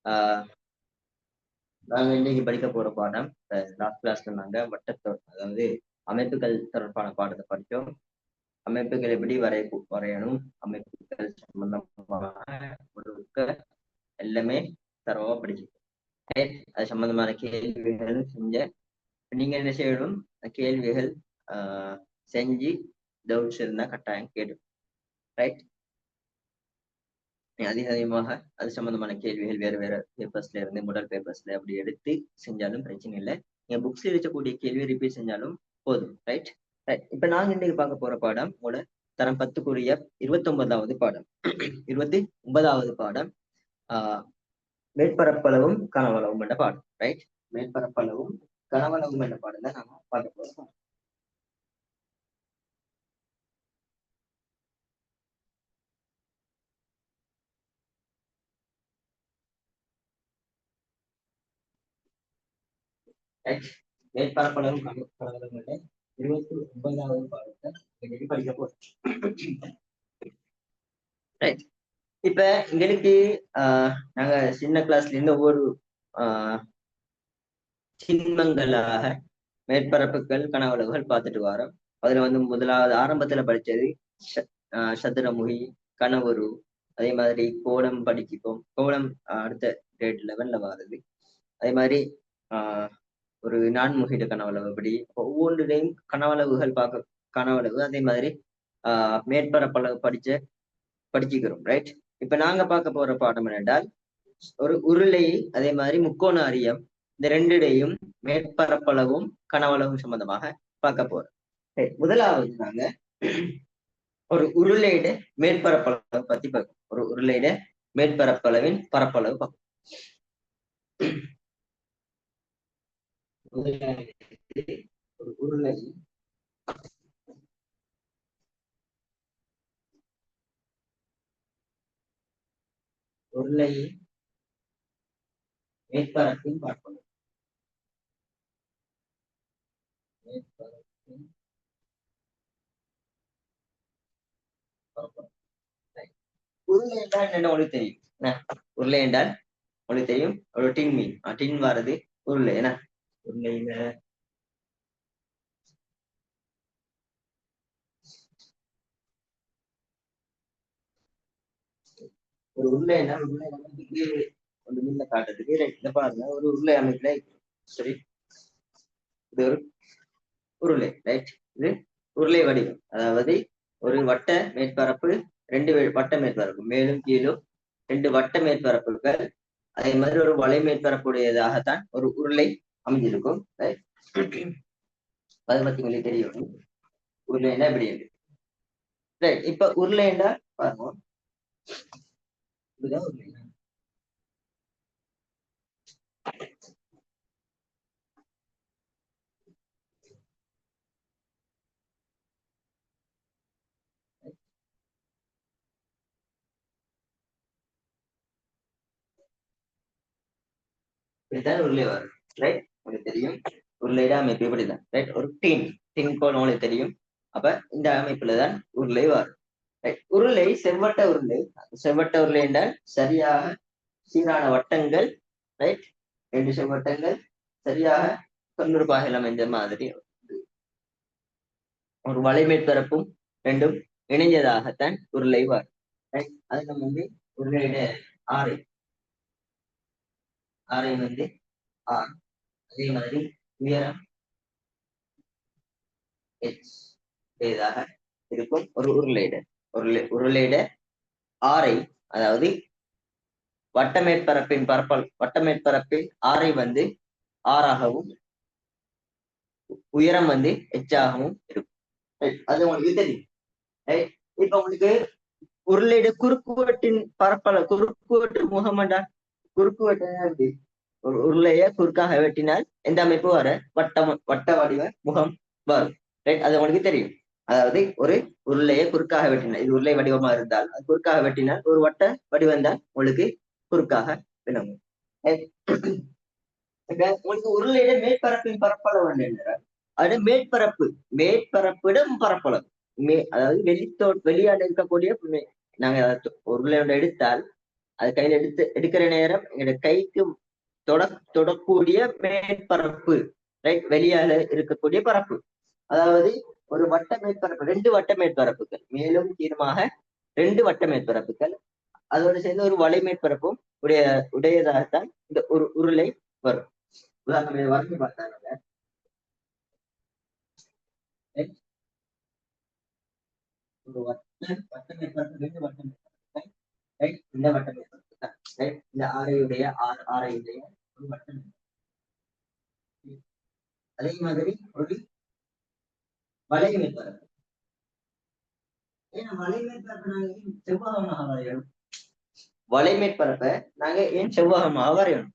ஆஹ் நாங்க இன்னைக்கு படிக்க போற பாடம் லாஸ்ட் கிளாஸ்ல நாங்க அதாவது அமைப்புகள் தொடர்பான பாடத்தை படித்தோம். அமைப்புகள் எப்படி வரையணும், அமைப்புகள் சம்பந்தமான எல்லாமே தரவா படிச்சிருக்கோம். அது சம்பந்தமான கேள்விகள் செஞ்ச நீங்க என்ன செய்யணும், கேள்விகள் செஞ்சு டவுட்ஸ் இருந்தா கட்டாயம் கேட்டு. ரைட், அதிகமாக அது சம்பந்தமான கேள்விகள் வேற வேற பேப்பர்ஸ்ல இருந்து முதல் பேப்பர்ஸ்ல அப்படி எடுத்து செஞ்சாலும் பிரச்சனை இல்லை. நீங்க புக்ஸ்ல இருக்கக்கூடிய கேள்வி ரிப்பீட் செஞ்சாலும் போதும். ரைட், இப்ப நாங்க இன்னைக்கு பார்க்க போற பாடம் உங்களோட தரம் 10க்குரிய 29வது பாடம். 29வது பாடம் மேற்பரப்பளவும் கனவளவும் என்ற பாடம். ரைட், மேற்பரப்பளவும் கனவளவும் என்ற பாடம் தான் நாம பார்க்க போறோம். மேற்பரப்பளவும் கனவளவும் என்ற 29வது பாடத்தை படிக்க போறோம். ரைட், இப்ப எங்களுக்கு நாங்க சின்ன கிளாஸ்ல இருந்து ஒவ்வொரு சின்மங்களாக மேற்பரப்புகள் கனவளவுகள் பார்த்துட்டு வரோம். அதுல முதலாவது ஆரம்பத்துல படிச்சது சதுரமுகி, கனவரு, அதே மாதிரி கோலம் படிச்சுப்போம். கோலம் அடுத்த கிரேட் லெவல்ல வருது. அதே மாதிரி ஒரு நான்முகிட கனவளவு படி ஒவ்வொன்றையும் கனவளவுகள் கனவளவு அதே மாதிரி மேற்பரப்பளவு படிச்சுக்கிறோம். ரைட், இப்ப நாங்க பார்க்க போற பாடம் என்னென்றால் ஒரு உருளை அதே மாதிரி முக்கோண அரியம், இந்த ரெண்டுடையும் மேற்பரப்பளவும் கனவளவும் சம்பந்தமாக பார்க்க போறோம். முதலாவது நாங்க ஒரு உருளையிட மேற்பரப்பளவு பத்தி பார்க்கணும். ஒரு உருளையிட மேற்பரப்பளவின் பரப்பளவு பார்க்கணும். ஒரு உருளை உருளையின் மேற்பரப்பின் பரப்பளவு. மேற்பரப்பின் பரப்பளவு. உருளை என்றால் என்ன உங்களுக்கு தெரியும்? உருளை என்றால் உங்களுக்கு தெரியும், ஒரு டின் மீன். டின் வர்றது உருளை. என்ன உருளையில ஒரு உருளை என்ன உருளை அமைப்புக்கு ஒரு மீன்ல காட்டுறதுக்கு இதை பாருங்க, ஒரு உருளை அமைப்புல சரி, இது ஒரு உருளை. ரைட், இது உருளை வடிவம். அதாவது ஒரு வட்ட மேற்பரப்பு, ரெண்டு வட்ட மேற்பரப்பு, மேலும் கீழும் ரெண்டு வட்ட மேற்பரப்புகள், அதே மாதிரி ஒரு வலை மேற்பரப்புடையதாகத்தான் ஒரு உருளை அமைஞ்சிருக்கும். அதை பத்தி உங்களுக்கு தெரியும், உருளைன்னா எப்படி இருக்கு. ரைட், இப்ப உருளைன்னா பாருங்க, இதுதான் உருளை. இப்படித்தான் உருளை வரும். ரைட், உங்களுக்கு தெரியும் உருளையிட அமைப்பு இப்படிதான். ரைட், ஒரு டின் போல் உங்களுக்கு தெரியும். அப்ப இந்த அமைப்புலதான் உருளை வரும். உருளை செவ்வட்ட உருளை. செவ்வட்ட உருளை என்றால் சரியாக சீரான வட்டங்கள். ரைட், ரெண்டு செவ்வட்டங்கள் சரியாக 90 பாகையில் அமைந்த மாதிரி ஒரு வலை மேற்பரப்பும் ரெண்டும் இணைஞ்சதாகத்தான் உருளை வரும். அது நம்ம உருளையிட ஆரை ஆரை ஆர், அதே மாதிரி உயரம் இதாக இருக்கும். ஒரு உருளையிட ஆரை, அதாவது வட்ட மேற்பரப்பின் ஆரை ஆறாகவும் உயரம் எச்சாகவும் இருக்கும். அது உங்களுக்கு தெரியும். இப்ப உங்களுக்கு உருளையிட குறுக்குவட்டின் குறுக்குவட்டு முகம் என்றால் குறுக்குவட்டு ஒரு உருளைய குறுக்காக வெட்டினால் எந்த அமைப்பு வர வட்ட வடிவ முகம் வரும். அது உங்களுக்கு தெரியும். அதாவது ஒரு உருளையை குறுக்காக வெட்டினால், இது உருளை வடிவமா இருந்தால் அது குறுக்காக வெட்டினால் ஒரு வட்ட வடிவம் தான் உங்களுக்கு குறுக்காக விளங்கும். உங்களுக்கு உருளையிட மேற்பரப்பின் பரப்பளவு என்றால் அது மேற்பரப்பிடம் பரப்பளவு. அதாவது வெளியாடு இருக்கக்கூடிய நாங்க உருளையோட எடுத்தால் அது கையில எடுக்கிற நேரம் எங்களோட கைக்கு தொடக்கூடிய மேற்பரப்பு, ரைட், வெளியால இருக்கக்கூடிய பரப்பு. அதாவது ஒரு வட்ட மேற்பரப்பு, 2 வட்ட மேற்பரப்புகள், மேலும் கீழுமாக 2 வட்ட மேற்பரப்புகள், அதோட சேர்ந்து ஒரு வலை மேற்பரப்பும் உடையதாகத்தான் இந்த ஒரு உருளை வரும். உதாரணம் வரைஞ்சு பார்த்தாங்க, ஒரு வட்ட மேற்பரப்பு, 2 வட்ட மேற்பரப்புகள், ரைட், இந்த வட்ட மேற்பரப்பு தான், ரைட், இந்த ஆரையுடைய ஒரு வட்ட மேற்பரப்பு. அதே மாதிரி ஒரு வலை மேற்பரப்பு. ஏன்னா வலை மேற்பரப்பு நாங்க செவ்வகமாக வரையணும். வலை மேற்பரப்பை நாங்க ஏன் செவ்வகமாக வரையணும்?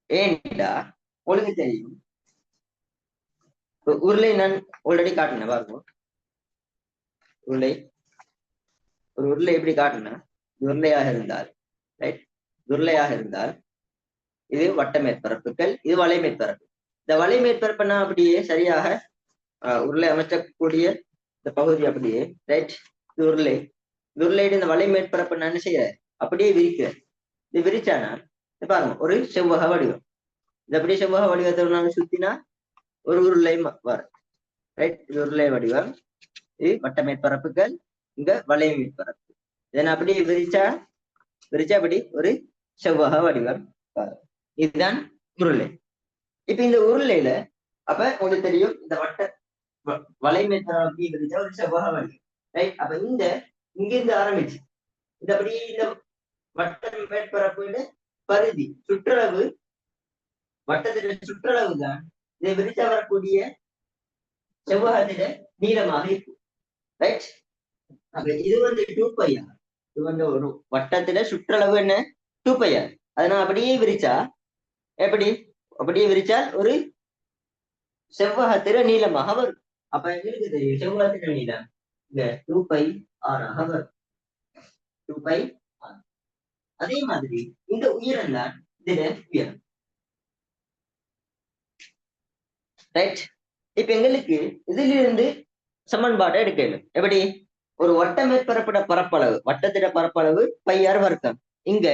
ஏன்டா உங்களுக்கு தெரியும், உருளை நான் ஆல்ரெடி காட்டினேன் பாருங்க. உருளை, ஒரு உருளை எப்படி காட்டினேன்? உருளையாக இருந்தால், ரைட், உருளையாக இருந்தால் இது வட்ட மேற்பரப்புகள், இது வலை மேற்பரப்பு. இந்த வலை மேற்பரப்பை நான் அப்படியே சரியாக உருளை அமைச்சக்கூடிய இந்த பகுதி அப்படியே, ரைட், இது உருளை, இந்த உருளையிட இந்த வலை மேற்பரப்பை நான் என்ன செய்யறேன்? அப்படியே விரிக்கிறேன். இது விரிச்சானா பாருங்க ஒரு செவ்வக வடிவம். இது அப்படியே செவ்வக வடிவத்தை நாங்க சுத்தினா ஒரு உருளை வரும், ரைட். இது உருளை வடிவம், இது வட்ட மேற்பரப்புகள், இங்க வலை மேற்பரப்பு. இதை அப்படியே விரிச்சா அப்படி ஒரு செவ்வக வடிவம் வரும். இதுதான் உருளை. இப்ப இந்த உருளையில அப்ப உங்களுக்கு தெரியும், இந்த வட்ட வலை மேற்பரப்பு விரிச்சா ஒரு செவ்வக வடிவம், ரைட். அப்ப இங்கிருந்து ஆரம்பிச்சு இந்த அப்படி இந்த வட்ட மேற்பரப்பு பரிதி சுற்றளவு, வட்டத்தில சுற்றளவு தான் இதை விரிச்சா வரக்கூடிய செவ்வகத்தில நீளமாக இருக்கும், ரைட். அப்ப இது 2πr. இது ஒரு வட்டத்தில சுற்றளவு என்ன? 2πr. அதை நான் அப்படியே விரிச்சா எப்படி? அப்படியே விரிச்சால் ஒரு செவ்வகத்தில நீளமாக வரும். அப்ப எங்களுக்கு தெரியும் செவ்வகத்தில நீளம் இங்க 2πr ஆக வரும், 2πr. அதே மாதிரி இந்த உயரம் தான் இதுல உயரம், ரைட். இப்ப எங்களுக்கு இதிலிருந்து சமன்பாட்டை எடுக்கணும். எப்படி? ஒரு வட்ட மேற்பரப்பிட பரப்பளவு, வட்டத்திட பரப்பளவு πr வர்க்கம். இங்க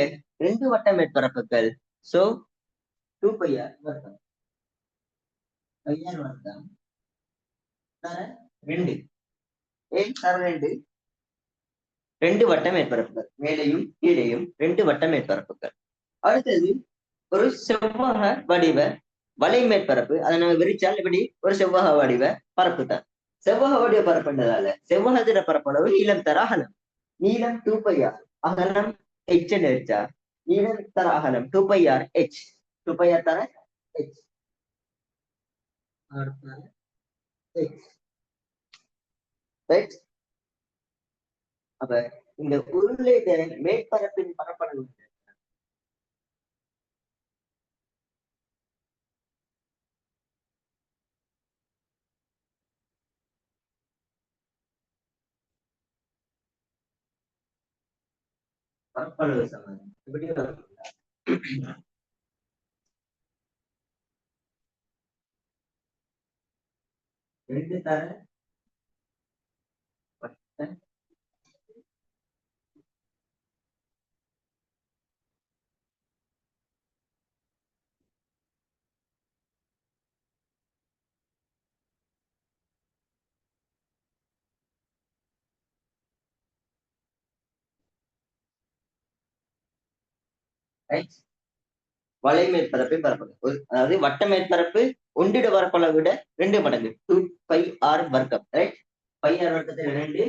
2 வட்ட மேற்பரப்புகள், சோ 2πr வர்க்கம். πr வர்க்கம் தர 2, ஏன் தர 2? 2 வட்ட மேற்பரப்புகள், மேலையும் கீழையும் 2 வட்ட மேற்பரப்புகள். அடுத்தது ஒரு செவ்வக வடிவ வலை மேற்பரப்பு. அதை நாங்க விரிச்சால் இப்படி ஒரு செவ்வக வடிவ பரப்பு தான். செவ்வக வடிவ பரப்புன்றதால செவ்வகத்திட பரப்பளவு நீளம் தர அகலம். நீளம் 2πr, அகலம் h என்று வச்சா நீளம் தர அகலம் 2πr h, 2πr தர h, ரைட். அப்ப இந்த உருளையிட மேற்பரப்பின் பரப்பளவு பரப்பளவு சமம் எப்படி வரும்? 2 தர வலை மேற்பரப்பின் பரப்பளவு, அதாவது வட்ட மேற்பரப்பு ஒன்றிட பரப்பளவை விட 2 மடங்கு, 2πr வர்க்கம், ரைட். πr வர்க்கத்தில் 2,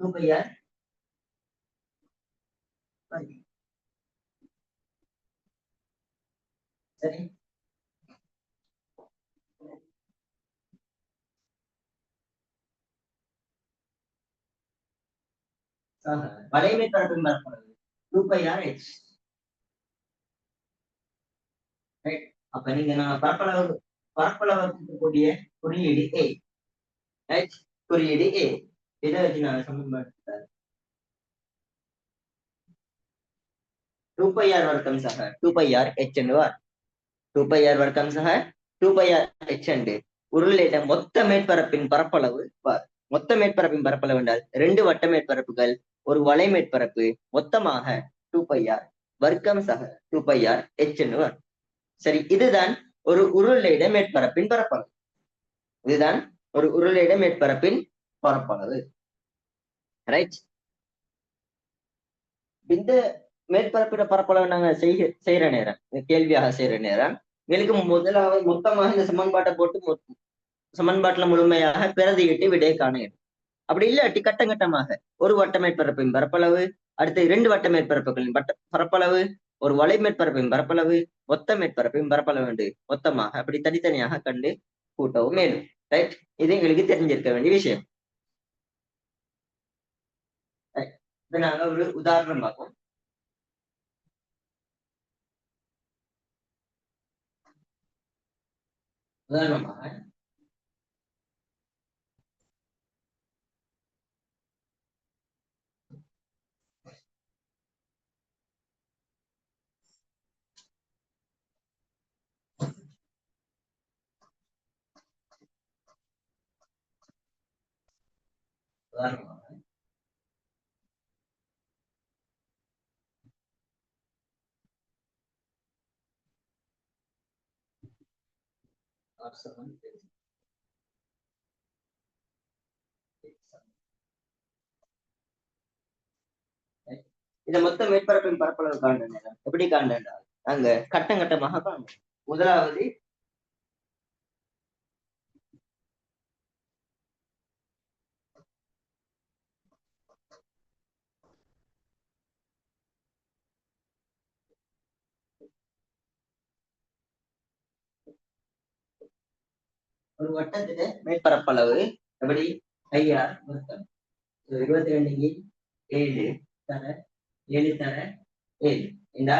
2πr. சரி, வலை மேற்பரப்பின் பரப்பளவு 2πr h. அப்ப நீங்க நான் பரப்பளவு கூடிய குறியீடு A, ரைட், குறியீடு A. இதை வச்சு நான் சமன்பாடு 2πr வர்க்கம் சக 2πr h என்று வார். 2πr வர்க்கம் சக 2πr h என்று உருளையிட மொத்த மேற்பரப்பின் பரப்பளவு வார். மொத்த மேற்பரப்பின் பரப்பளவு என்றால் 2 வட்ட மேற்பரப்புகள், ஒரு வலை மேற்பரப்பு, மொத்தமாக டூ பை ஆர் வர்க்கம் சக டூ பை ஆர் ஹெச்ன்னு வரும். சரி, இதுதான் ஒரு உருளையிட மேற்பரப்பின் பரப்பளவு. இதுதான் ஒரு உருளையிட மேற்பரப்பின் பரப்பளவு. ரைட். இந்த மேற்பரப்பிட பரப்பளவு நாங்க செய்யற நேரம், கேள்வியாக செய்யற நேரம், எங்களுக்கு முதலாவது மொத்தமாக இந்த சமன்பாட்டை போட்டு சமன்பாட்டுல முழுமையாக பிரதியிட்டு விடையை காண. அப்படி இல்லாட்டி கட்டங்கட்டமாக ஒரு வட்ட மேற்பரப்பின் பரப்பளவு, அடுத்து 2 வட்ட மேற்பரப்புகளின் பரப்பளவு, ஒரு வலை மேற்பரப்பின் பரப்பளவு, மொத்த மேற்பரப்பின் பரப்பளவு என்று மொத்தமாக அப்படி தனித்தனியாக கண்டு கூட்டவும் மேலும். ரைட். இது எங்களுக்கு தெரிஞ்சிருக்க வேண்டிய விஷயம். இதை நாங்க ஒரு உதாரணம் பார்ப்போம். உதாரணமாக இந்த மொத்த மேற்பரப்பின் பரப்பளவு காண்ற எப்படி காண்றா அங்க கட்டம் கட்டமாக காணும். முதலாவது ஒரு வட்டத்துல மேற்பரப்பளவு எப்படி ஐஆர் மொத்தம் 22 7 தர 7 தர 7 இந்த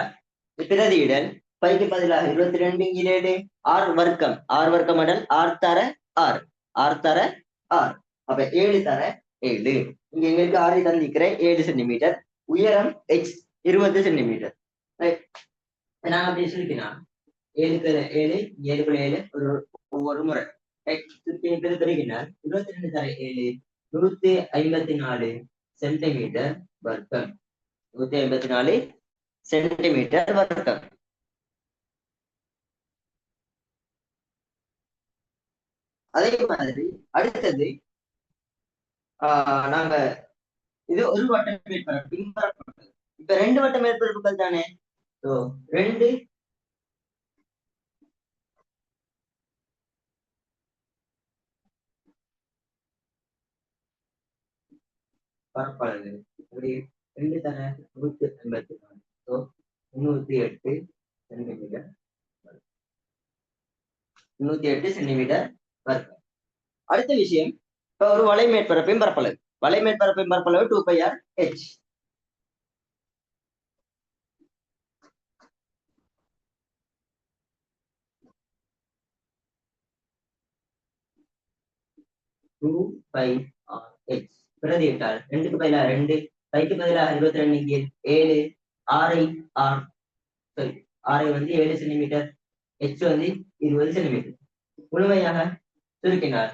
பிரதியிடல் பைக்கு பதிலாக 22 7 ஆர் வர்க்கம் அடல் ஆர் தர ஆர் தர ஆர் அப்ப 7 தர 7. இங்க எங்களுக்கு ஆறு தந்திக்கிற 7 சென்டிமீட்டர், உயரம் எக்ஸ் 20 சென்டிமீட்டர். நான் அப்படி சொல்லிக்கலாம் 7 7 7 7 ஒவ்வொரு முறை பெருக்கினால் 22 தர 7 154 சென்டிமீட்டர் வர்க்கம். 154 சென்டிமீட்டர் வர்க்கம். அதே மாதிரி அடுத்தது நாங்க இது ஒரு வட்ட மேற்பரப்பு, இப்ப 2 வட்ட மேற்பரப்புகள் தானே. ரெண்டு பரப்பளவு 2 தர 154 308 சென்டிமீட்டர் 308 சென்டிமீட்டர் வர்க்கம். அடுத்த விஷயம், இப்ப ஒரு வலை மேற்பரப்பின் பரப்பளவு. வலை மேற்பரப்பின் பரப்பளவு 2 பை ஆர் ஹெச். பிரதியிட்டால் 2க்கு பதிலாக 2, பைக்கு பதிலாக 22 7 ஆரை ஆர் சாரி ஆரை 7 சென்டிமீட்டர், ஹெச் 20 சென்டிமீட்டர். முழுமையாக சுருக்கினார்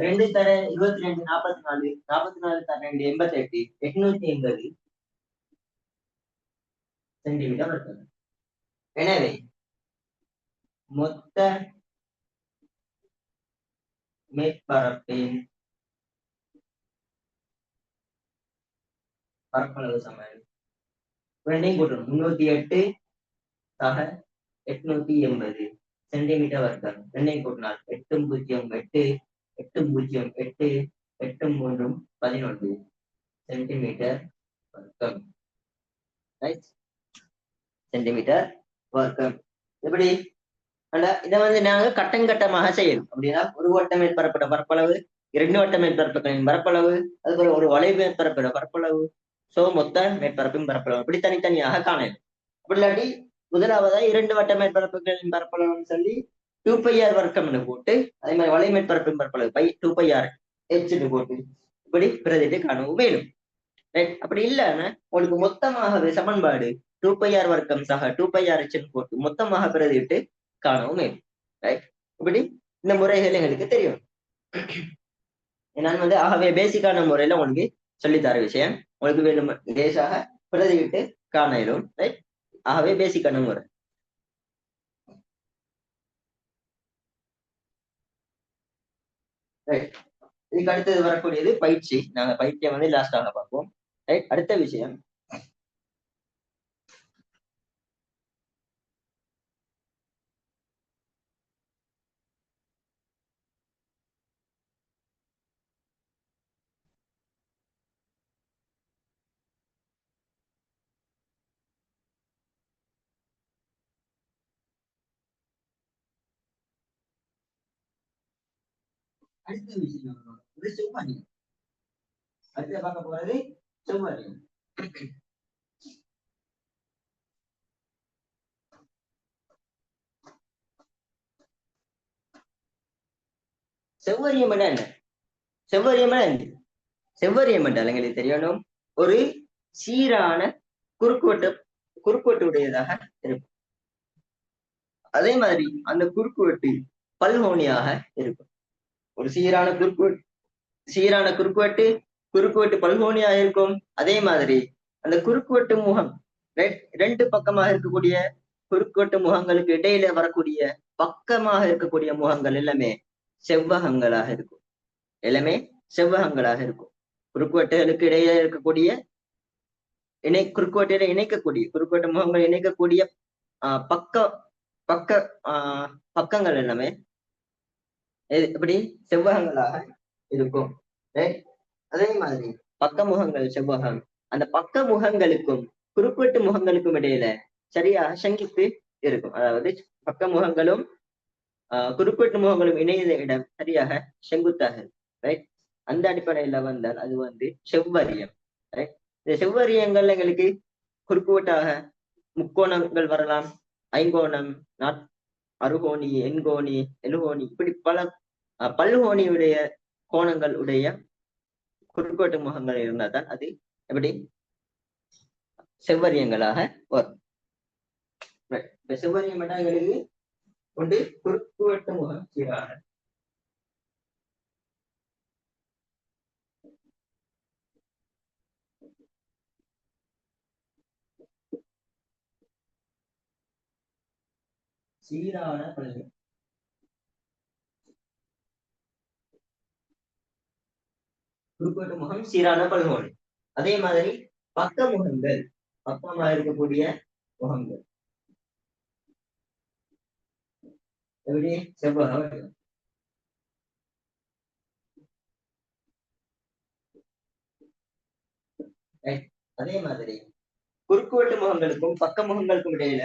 2 தர 22 44 44 தர 2 88 880 சென்டிமீட்டர் வருகிறது. எனவே மொத்த மேற்பரப்பின் பரப்பளவு சமன் 308 சக 880 சென்டிமீட்டர் வர்க்கம். 2 கூட்டினால் 808 808 8 11 சென்டிமீட்டர் வர்க்கம். சென்டிமீட்டர் வர்க்கம். எப்படி இதை நாங்க கட்டமாக செய்யணும். அப்படின்னா ஒரு வட்ட மேற்பரப்பிட பரப்பளவு, 2 வட்ட மேற்பரப்புகளின் பரப்பளவு, அதுபோல ஒரு வலை மேற்பரப்பிட பரப்பளவு, மொத்த மேற்பரப்பின் பரப்பளவு அப்படி தனித்தனியாக காணணும். அப்படி இல்லாட்டி முதலாவதா 2 வட்ட மேற்பரப்புகளின் பரப்பளவுன்னு சொல்லி 2 பை ஆர் வர்க்கம்னு போட்டு, அதே மாதிரி வலை மேற்பரப்பின் பரப்பளவு 2 பை ஆர் ஹெச்னு போட்டு இப்படி பிரதிட்டு காணவும் வேணும். அப்படி இல்லைன்னா உங்களுக்கு மொத்தமாகவே சமன்பாடு 2 பை ஆர் வர்க்கம் சக 2 பை ஆர் ஹெச்னு போட்டு மொத்தமாக பிரதிட்டு காணவும் வேணும். இப்படி இந்த முறைகள் எங்களுக்கு தெரியும். நான் ஆகவே பேசிக்கான முறையில உங்களுக்கு சொல்லித்தர விஷயம் உங்களுக்கு வேணும் லேசாக பிரதிவிட்டு காண இயலும். ரைட். ஆகவே பேசிக்கான முறை. ரைட். இதுக்கு அடுத்தது வரக்கூடியது பயிற்சி. நாங்க பயிற்சியை வந்து லாஸ்டாக பார்ப்போம். ரைட். அடுத்த விஷயம் அடுத்த விஷயம் ஒரு செவ்வரியம். அடுத்த பார்க்க போறது செவ்வரியம். செவ்வரியம் என்ன? செவ்வரியம் என்ன? செவ்வரியம் என்றால் எங்களுக்கு தெரியணும், ஒரு சீரான குறுக்குவெட்டு உடையதாக இருக்கும். அதே மாதிரி அந்த குறுக்குவெட்டு பல்கோணியாக இருக்கும். ஒரு சீரான குறுக்குவெட்டு பல்கோணியாக இருக்கும். அதே மாதிரி அந்த குறுக்குவெட்டு முகம் ரெண்டு பக்கமாக இருக்கக்கூடிய குறுக்குவெட்டு முகங்களுக்கு இடையில வரக்கூடிய பக்கமாக இருக்கக்கூடிய முகங்கள் எல்லாமே செவ்வகங்களாக இருக்கும். எல்லாமே செவ்வகங்களாக இருக்கும். குறுக்குவெட்டுகளுக்கு இடையே இருக்கக்கூடிய குறுக்குவெட்டில இணைக்கக்கூடிய குறுக்குவெட்டு முகங்கள் இணைக்கக்கூடிய பக்கங்கள் எல்லாமே எப்படி செவ்வகங்களாக இருக்கும். அதே மாதிரி பக்க முகங்கள் செவ்வகம். அந்த பக்க முகங்களுக்கும் குறுக்குவெட்டு முகங்களுக்கும் இடையில சரியாக சங்கித்து இருக்கும். அதாவது பக்க முகங்களும் குறுக்குவெட்டு முகங்களும் இணைந்த இடம் சரியாக செங்குத்தாக இருக்கும். ரைட். அந்த அடிப்படையில வந்தால் அது வந்து செவ்வரியம். ரைட். இந்த செவ்வரியங்கள் எங்களுக்கு குறுக்குவெட்டாக முக்கோணங்கள் வரலாம், ஐங்கோணம், அறுகோணி, எண்கோணி, எழுகோணி, இப்படி பல பல்கோணியுடைய கோணங்கள் உடைய குறுக்குவெட்டு முகங்கள் இருந்தால் தான் அது எப்படி செவ்வரியங்களாக வரும். செவ்வரியம் எங்களுக்கு ஒன்று குறுக்குவெட்டு முகம் சீரான பல்கோணி. குறுக்குவெட்டு முகம் சீரான பல்கோணி. அதே மாதிரி பக்க முகங்கள் பக்கமாக இருக்கக்கூடிய முகங்கள் எப்படி செவ்வகம். அதே மாதிரி குறுக்குவெட்டு முகங்களுக்கும் பக்க முகங்களுக்கும் இடையில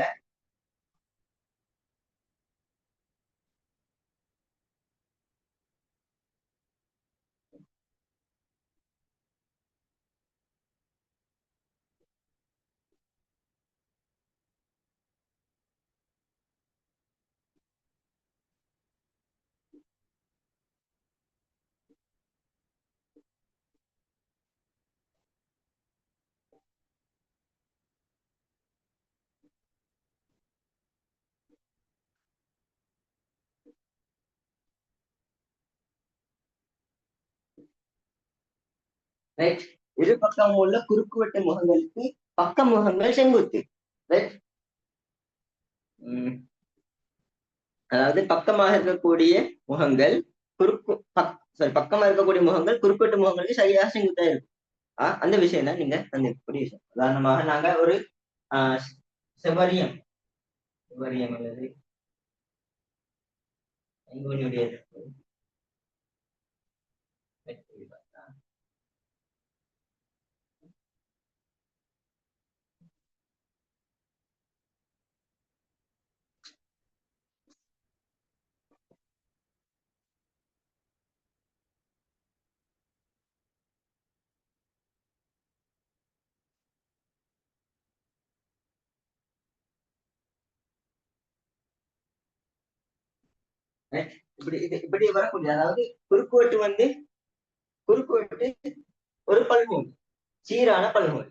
ரைட். இரு பக்கம் உள்ள குறுக்குவெட்டு முகங்களுக்கு பக்க முகங்கள் செங்குத்து. ரைட். அதாவது பக்கமாக இருக்கக்கூடிய முகங்கள் பக்கமா இருக்கக்கூடிய முகங்கள் குறுக்குவெட்டு முகங்களுக்கு சரியாக செங்குத்தா இருக்கும். அந்த விஷயம் தான் நீங்க தந்திருக்கக்கூடிய விஷயம். உதாரணமாக நாங்க ஒரு செவ்வரியம் அல்லது ஐங்கோணியுடைய இப்படி வரக்கூடிய, அதாவது குறுக்குவெட்டு ஒரு பல்கோணி, சீரான பல்கோணி.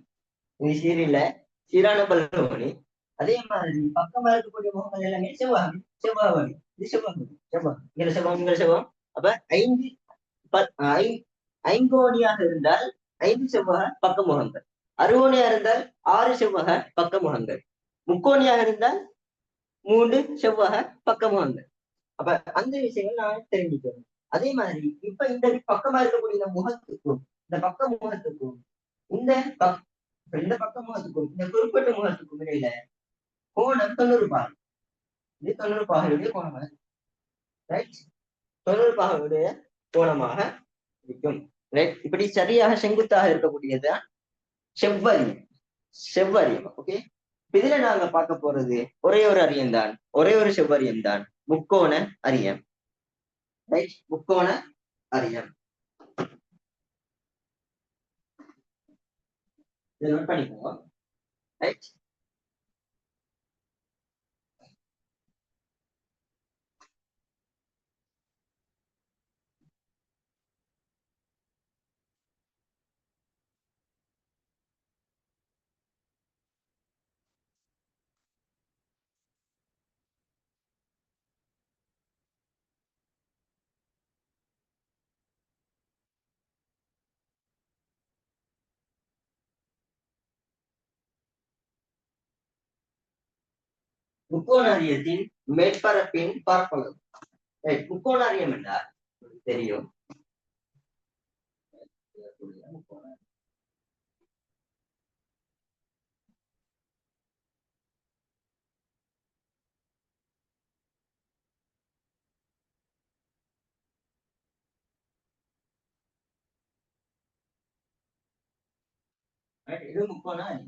இது சீரான பல்கோணி. அதே மாதிரி பக்கமா இருக்கக்கூடிய முகங்கள் எல்லாமே செவ்வகம். இது செவ்வகம். அப்ப ஐங்கோணியாக இருந்தால் 5 செவ்வக பக்க முகங்கள். அறுகோணியா இருந்தால் 6 செவ்வக பக்க முகங்கள், முக்கோணியாக இருந்தால் 3 செவ்வக பக்க முகங்கள். அப்ப அந்த விஷயங்கள் நான் தெரிஞ்சுக்கணும். அதே மாதிரி இப்ப இந்த பக்கமா இருக்கக்கூடிய இந்த முகத்துக்கும் இந்த பக்க முகத்துக்கும் இந்த இந்த பக்க முகத்துக்கும் இந்த குறிப்பிட்ட முகத்துக்கும் இடையில கோணம் 90 பாகை. இது 90 பாகையுடைய கோணமாக, ரைட்? 90 பாகையுடைய கோணமாக இருக்கும். ரைட்? இப்படி சரியாக செங்குத்தாக இருக்கக்கூடியதுதான் செவ்வரியம். செவ்வரியம். ஓகே, இதுல நாங்க பார்க்க போறது ஒரே ஒரு அரியம் தான், ஒரே ஒரு செவ்வரியம் தான், முக்கோண அரியம். ரைட்? முக்கோண அரியம். இதை நோட் பண்ணிக்கோங்க. ரைட்? முக்கோண அரியத்தின் மேற்பரப்பின் பரப்பளவு. முக்கோண அரியம் என்றால் தெரியும். இது முக்கோண அரியம்.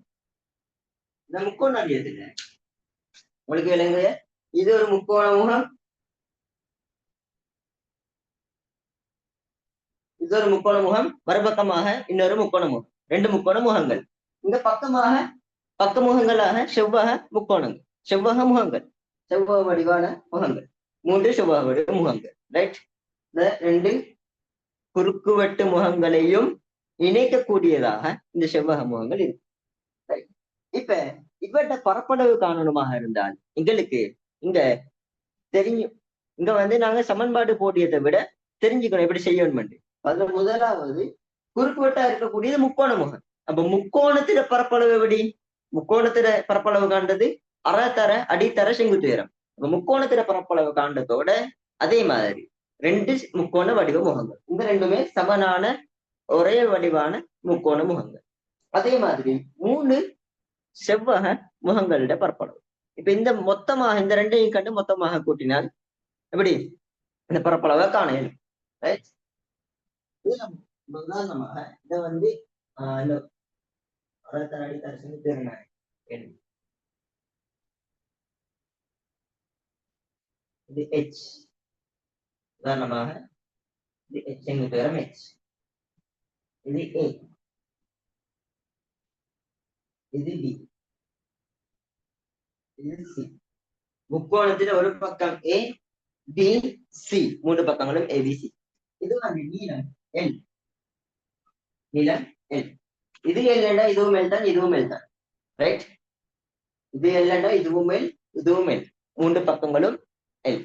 இந்த முக்கோண அரியத்துல உங்களுக்கு விளங்க, இது ஒரு முக்கோண முகம், இது ஒரு முக்கோண முகம், மறுபக்கமாக இன்னொரு முக்கோண முகம், 2 முக்கோண முகங்கள். இந்த பக்கமாக பக்க முகங்களாக செவ்வக முக்கோணங்கள், செவ்வக முகங்கள், செவ்வக வடிவான முகங்கள், 3 செவ்வக வடிவ முகங்கள். ரைட்? இந்த 2 குறுக்குவெட்டு முகங்களையும் இணைக்கக்கூடியதாக இந்த செவ்வக முகங்கள் இருக்கு. இப்ப இவற்ற பரப்பளவு காணணுமாக இருந்தால் எங்களுக்கு இங்க தெரியும், இங்க நாங்க சமன்பாடு போட்டியதை விட தெரிஞ்சுக்கணும் எப்படி செய்யணும். அதுல முதலாவது குறுக்குவெட்டா இருக்கக்கூடியது முக்கோண முகம். அப்ப முக்கோணத்தில பரப்பளவு எப்படி? முக்கோணத்தில பரப்பளவு காண்றது அறத்தர அடித்தர செங்குத்து உயரம். அப்ப முக்கோணத்தில பரப்பளவு காண்றதோட அதே மாதிரி 2 முக்கோண வடிவ முகங்கள், இந்த 2மே சமனான ஒரே வடிவான முக்கோண முகங்கள். அதே மாதிரி 3 செவ்வக முகங்களோட பரப்பளவு. இப்ப இந்த மொத்தமாக இந்த 2ஐயும் கண்டு மொத்தமாக கூட்டினால் எப்படி இந்த பரப்பளவை காண இயலும். ரைட்? உதாரணமாக இதை இந்த அடித்தர செங்குத்து உயரம், இது h. உதாரணமாக இது h செங்குத்து உயரம் h, இது a, இது b, இது c. முக்கோணத்தில் ஒரு பக்கம் a b c, 3 பக்கங்களும் abc. இது நீளம் l, நீளம் l. இது l இதுவும் l தான், இதுவும் l தான். ரைட்? இது l இதுவும் l, இதுவும் l, 3 பக்கங்களும் l.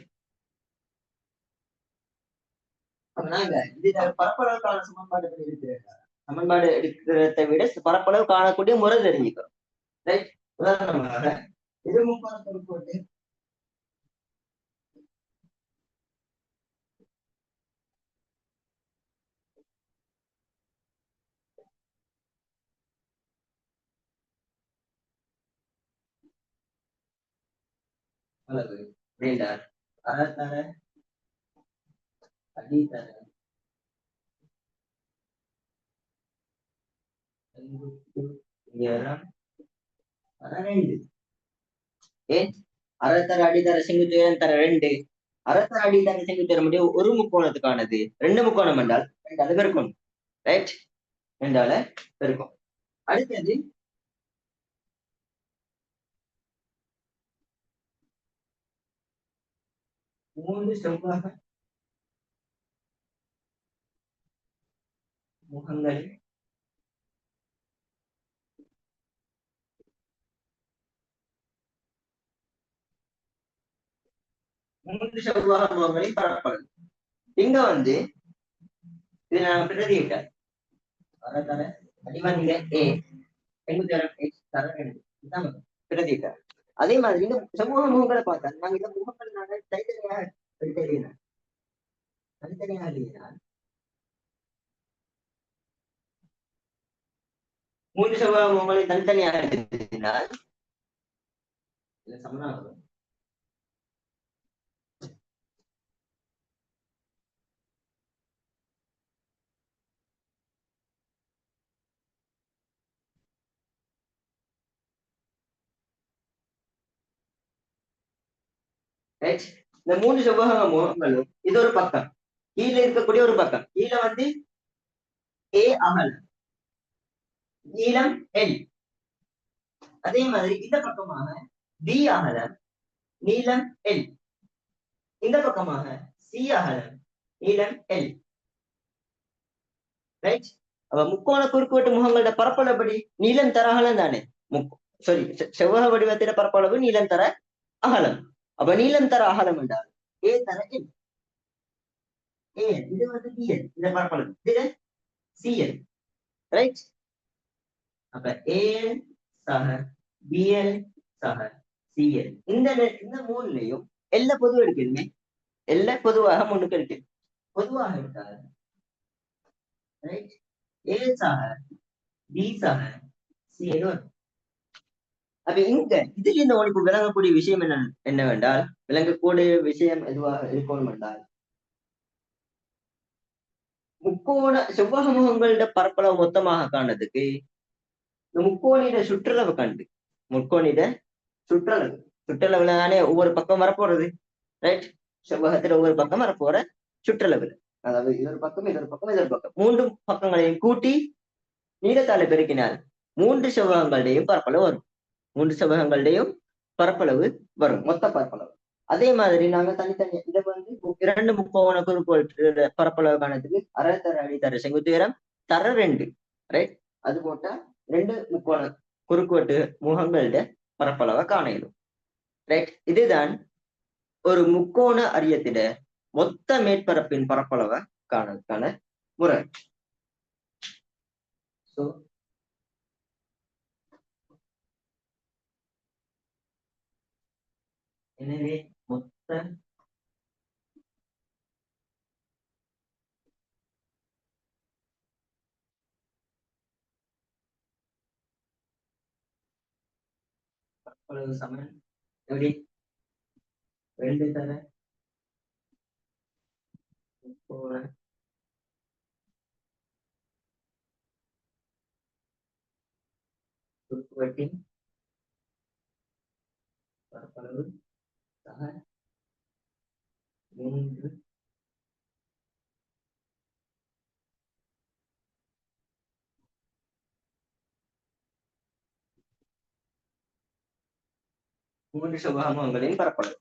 நாங்க இது பரப்பளவுக்கான சமன்பாடு இருக்கிறதா, சமன்பாடு எடுக்கிறத விட பரப்பளவு காணக்கூடிய முறை தெரிஞ்சுக்கிறோம். ரைட்? உதாரணமாக இது முக்கோண தொடுகோட்டு, அளவு வேண்டாம் அறத்தர அடித்தர உயரம் 2. ஏன் அறத்தர அடித்தர செங்குத்து உயரம் தர 2, அறத்தர அடித்தர செங்குத்து உயரம் முடியும் ஒரு முக்கோணத்துக்கானது. 2 முக்கோணம் என்றால் 2 பெருக்கணும். ரைட்? 2 பெருக்கும். அடுத்தது 3 செவ்வக முகங்கள், 3 செவ்வக முகங்களின் பரப்பளவு. இங்க இது நான் பிரதியிட்டேன். அடிமதில a, செங்குத்தேரம் எக்ஸ் தர 2 இதுதான் பிரதியிட்டார். அதே மாதிரி இந்த சமூக முகங்களை பார்த்தா நாங்க இந்த முகங்கள் நாங்கள் தனித்தனியாக எடுத்தறியினா தனித்தனியாக எழுதினால் 3 செவ்வக முகங்களை தனித்தனியாக எழுதினால் சமனா வரும். இந்த 3 செவ்வக முகங்களும் இது ஒரு பக்கம், கீழே இருக்கக்கூடிய ஒரு பக்கம். கீழே வந்து ஏ அகலம், நீளம் எல். அதே மாதிரி இந்த பக்கமாக பி அகலம், நீளம் எல். இந்த பக்கமாக சி அகலம், நீளம் எல். ரைட். அப்ப முக்கோண குறுக்குவெட்டு முகங்களோட பரப்பளவுப்படி நீளம் தர அகலம் தானே. சாரி, செவ்வக வடிவத்தில பரப்பளவு நீளம் தர அகலம். அப்ப நீளம் தர அகலம் என்றால் ஏ தர எல். ஏஎல் இது வந்து பிஎல், இந்த பரப்பளவு இது சிஎல். ரைட். அப்ப ஏஎல் சக பிஎல் சக சிஎல். இந்த மூணுலையும் எல்லா பொதுவா எடுக்கணுமே. எல்லா பொதுவாக முன்னுக்கு இருக்கு. பொதுவாக எடுத்தால் ரைட் ஏ சக பி சக சிஎல் வரும். அப்ப இங்க இதுல இந்த உனக்கு விளங்கக்கூடிய விஷயம் என்னவென்றால், விளங்கக்கூடிய விஷயம் எதுவாக இருக்கணும் என்றால், முக்கோண செவ்வக முகங்களோட பரப்பளவு மொத்தமாக காணதுக்கு இந்த முக்கோணிட சுற்றளவு கண்டு, முக்கோணிட சுற்றளவுல தானே ஒவ்வொரு பக்கம் வரப்போறது. ரைட். செவ்வகத்துல ஒவ்வொரு பக்கம் வரப்போற சுற்றளவுல, அதாவது இதொரு பக்கம் இதொரு பக்கம் இதொரு பக்கம் 3 பக்கங்களையும் கூட்டி நீளத்தால பெருக்கினால் 3 செவ்வகங்களுடையும் பரப்பளவு வரும். 3 செவ்வகங்களுடையும் பரப்பளவு வரும், மொத்த பரப்பளவு. அதே மாதிரி நாங்க தனித்தனி இதை வந்து 2 முக்கோண குறுக்குவெட்டு பரப்பளவு காணத்துக்கு அரை தர அடி தர செங்குத்துயரம் தர 2. ரைட். அது போட்டா 2 முக்கோண குறுக்குவெட்டு முகங்களோட பரப்பளவை காண இயலும். ரைட். இதுதான் ஒரு முக்கோண அரியத்திட மொத்த மேற்பரப்பின் பரப்பளவை காணதுக்கான முறை. எனவே மொத்த பரப்பளவு சமன் எப்படி 2 தர முக்கோண குறுக்குவெட்டின் பரப்பளவு சக 3 செவ்வகங்களின் பரப்பளவு.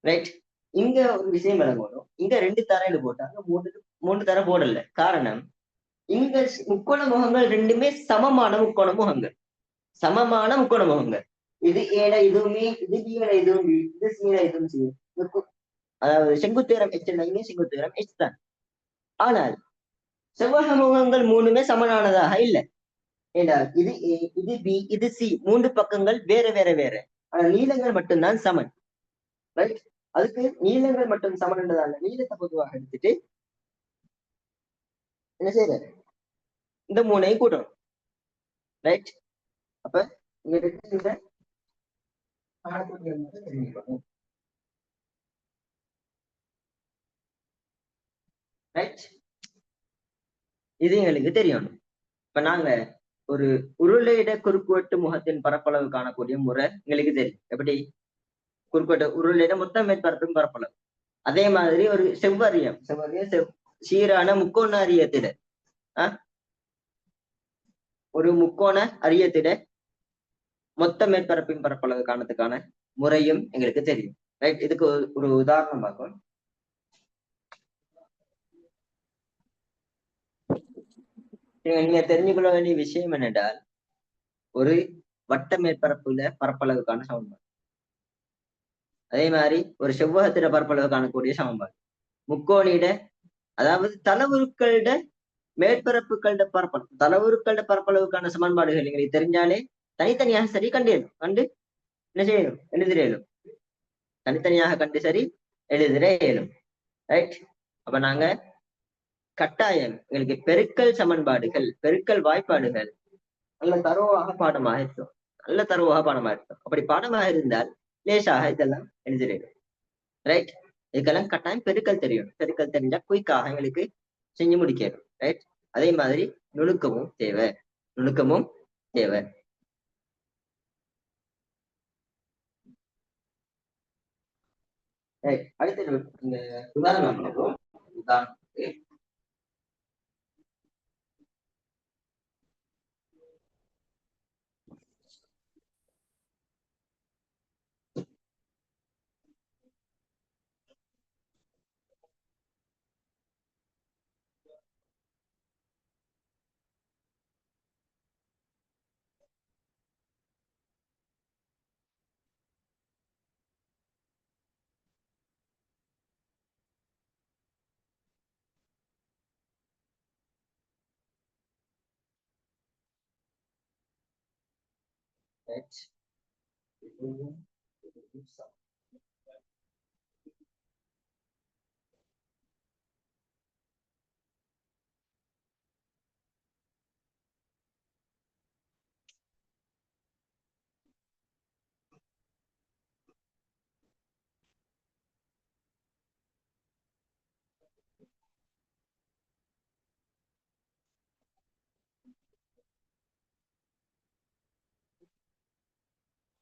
ரைட். இங்க ஒரு விஷயம் விளங்கணும். இங்க 2 தரையில போட்டாங்க, 3 தர போடல. காரணம், இங்க முக்கோண முகங்கள் ரெண்டுமே சமமான முக்கோண முகங்கள், சமமான முக்கோண முகங்கள். இது ஏட இதுவுமே, இது பியோட இதுவும் பி, இது சீட இதுவும் சி. அதாவது செங்குத்துயரம் எச், செங்குத்துயரம் எச் தான். ஆனால் செவ்வக முகங்கள் 3மே சமனானதாக இல்லை. ஏனால் இது ஏ, இது பி, இது சி, 3 பக்கங்கள் வேற வேற வேற. ஆனால் நீளங்கள் மட்டும்தான் சமன். ரைட். அதுக்கு நீளங்கள் மட்டும் சமன் என்றதால நீளத்தை பொதுவாக எடுத்துட்டு என்ன செய்யறாரு, இந்த 3ஐயும் கூட்டணும். ரைட். அப்ப இங்க இந்த தெரிஞ்சுக்கணும். ரைட். இது எங்களுக்கு தெரியணும். இப்ப நாங்க ஒரு உருளையிட குறுக்குவெட்டு முகத்தின் பரப்பளவு காணக்கூடிய முறை எங்களுக்கு தெரியும். எப்படி குறுக்குவெட்டு உருளையிட மொத்த மேற்பரப்பின் பரப்பளவு. அதே மாதிரி ஒரு செவ்வரியம் சீரான முக்கோண அரியத்திட ஒரு முக்கோண அரியத்திட மொத்த மேற்பரப்பின் பரப்பளவு காணத்துக்கான முறையும் எங்களுக்கு தெரியும். ரைட். இதுக்கு ஒரு உதாரணம் பார்க்கணும். நீங்க தெரிஞ்சுக்கொள்ள வேண்டிய விஷயம் என்னென்றால், ஒரு வட்ட மேற்பரப்புல பரப்பளவுக்கான சமன்பாடு, அதே மாதிரி ஒரு செவ்வகத்திட பரப்பளவு காணக்கூடிய சமன்பாடு, முக்கோணிட அதாவது தளவுருக்களிட மேற்பரப்புகளோட பரப்பளவு தளவுருக்களோட பரப்பளவுக்கான சமன்பாடுகள் எங்களுக்கு தெரிஞ்சாலே தனித்தனியாக சரி கண்டிடணும் கண்டு என்ன செய்யணும் எழுதிட இயலும் தனித்தனியாக கண்டு சரி எழுதிட இயலும் ரைட். அப்ப நாங்க கட்டாயம் எங்களுக்கு பெருக்கல் சமன்பாடுகள் பெருக்கல் வாய்ப்பாடுகள் நல்ல தரோவாக பாடமாக இருக்கும் நல்ல தரோவாக பாடமாக இருக்கும். அப்படி பாடமாக இருந்தால் லேசாக இதெல்லாம் எழுதிடும் ரைட். இதுக்கெல்லாம் கட்டாயம் பெருக்கல் தெரியும். பெருக்கல் தெரிஞ்சா குயிக்காக எங்களுக்கு செஞ்சு முடிக்கணும் ரைட். அதே மாதிரி நுணுக்கமும் தேவை நுணுக்கமும் தேவை. அடுத்த இந்த உதாரணம் உதாரணத்துக்கு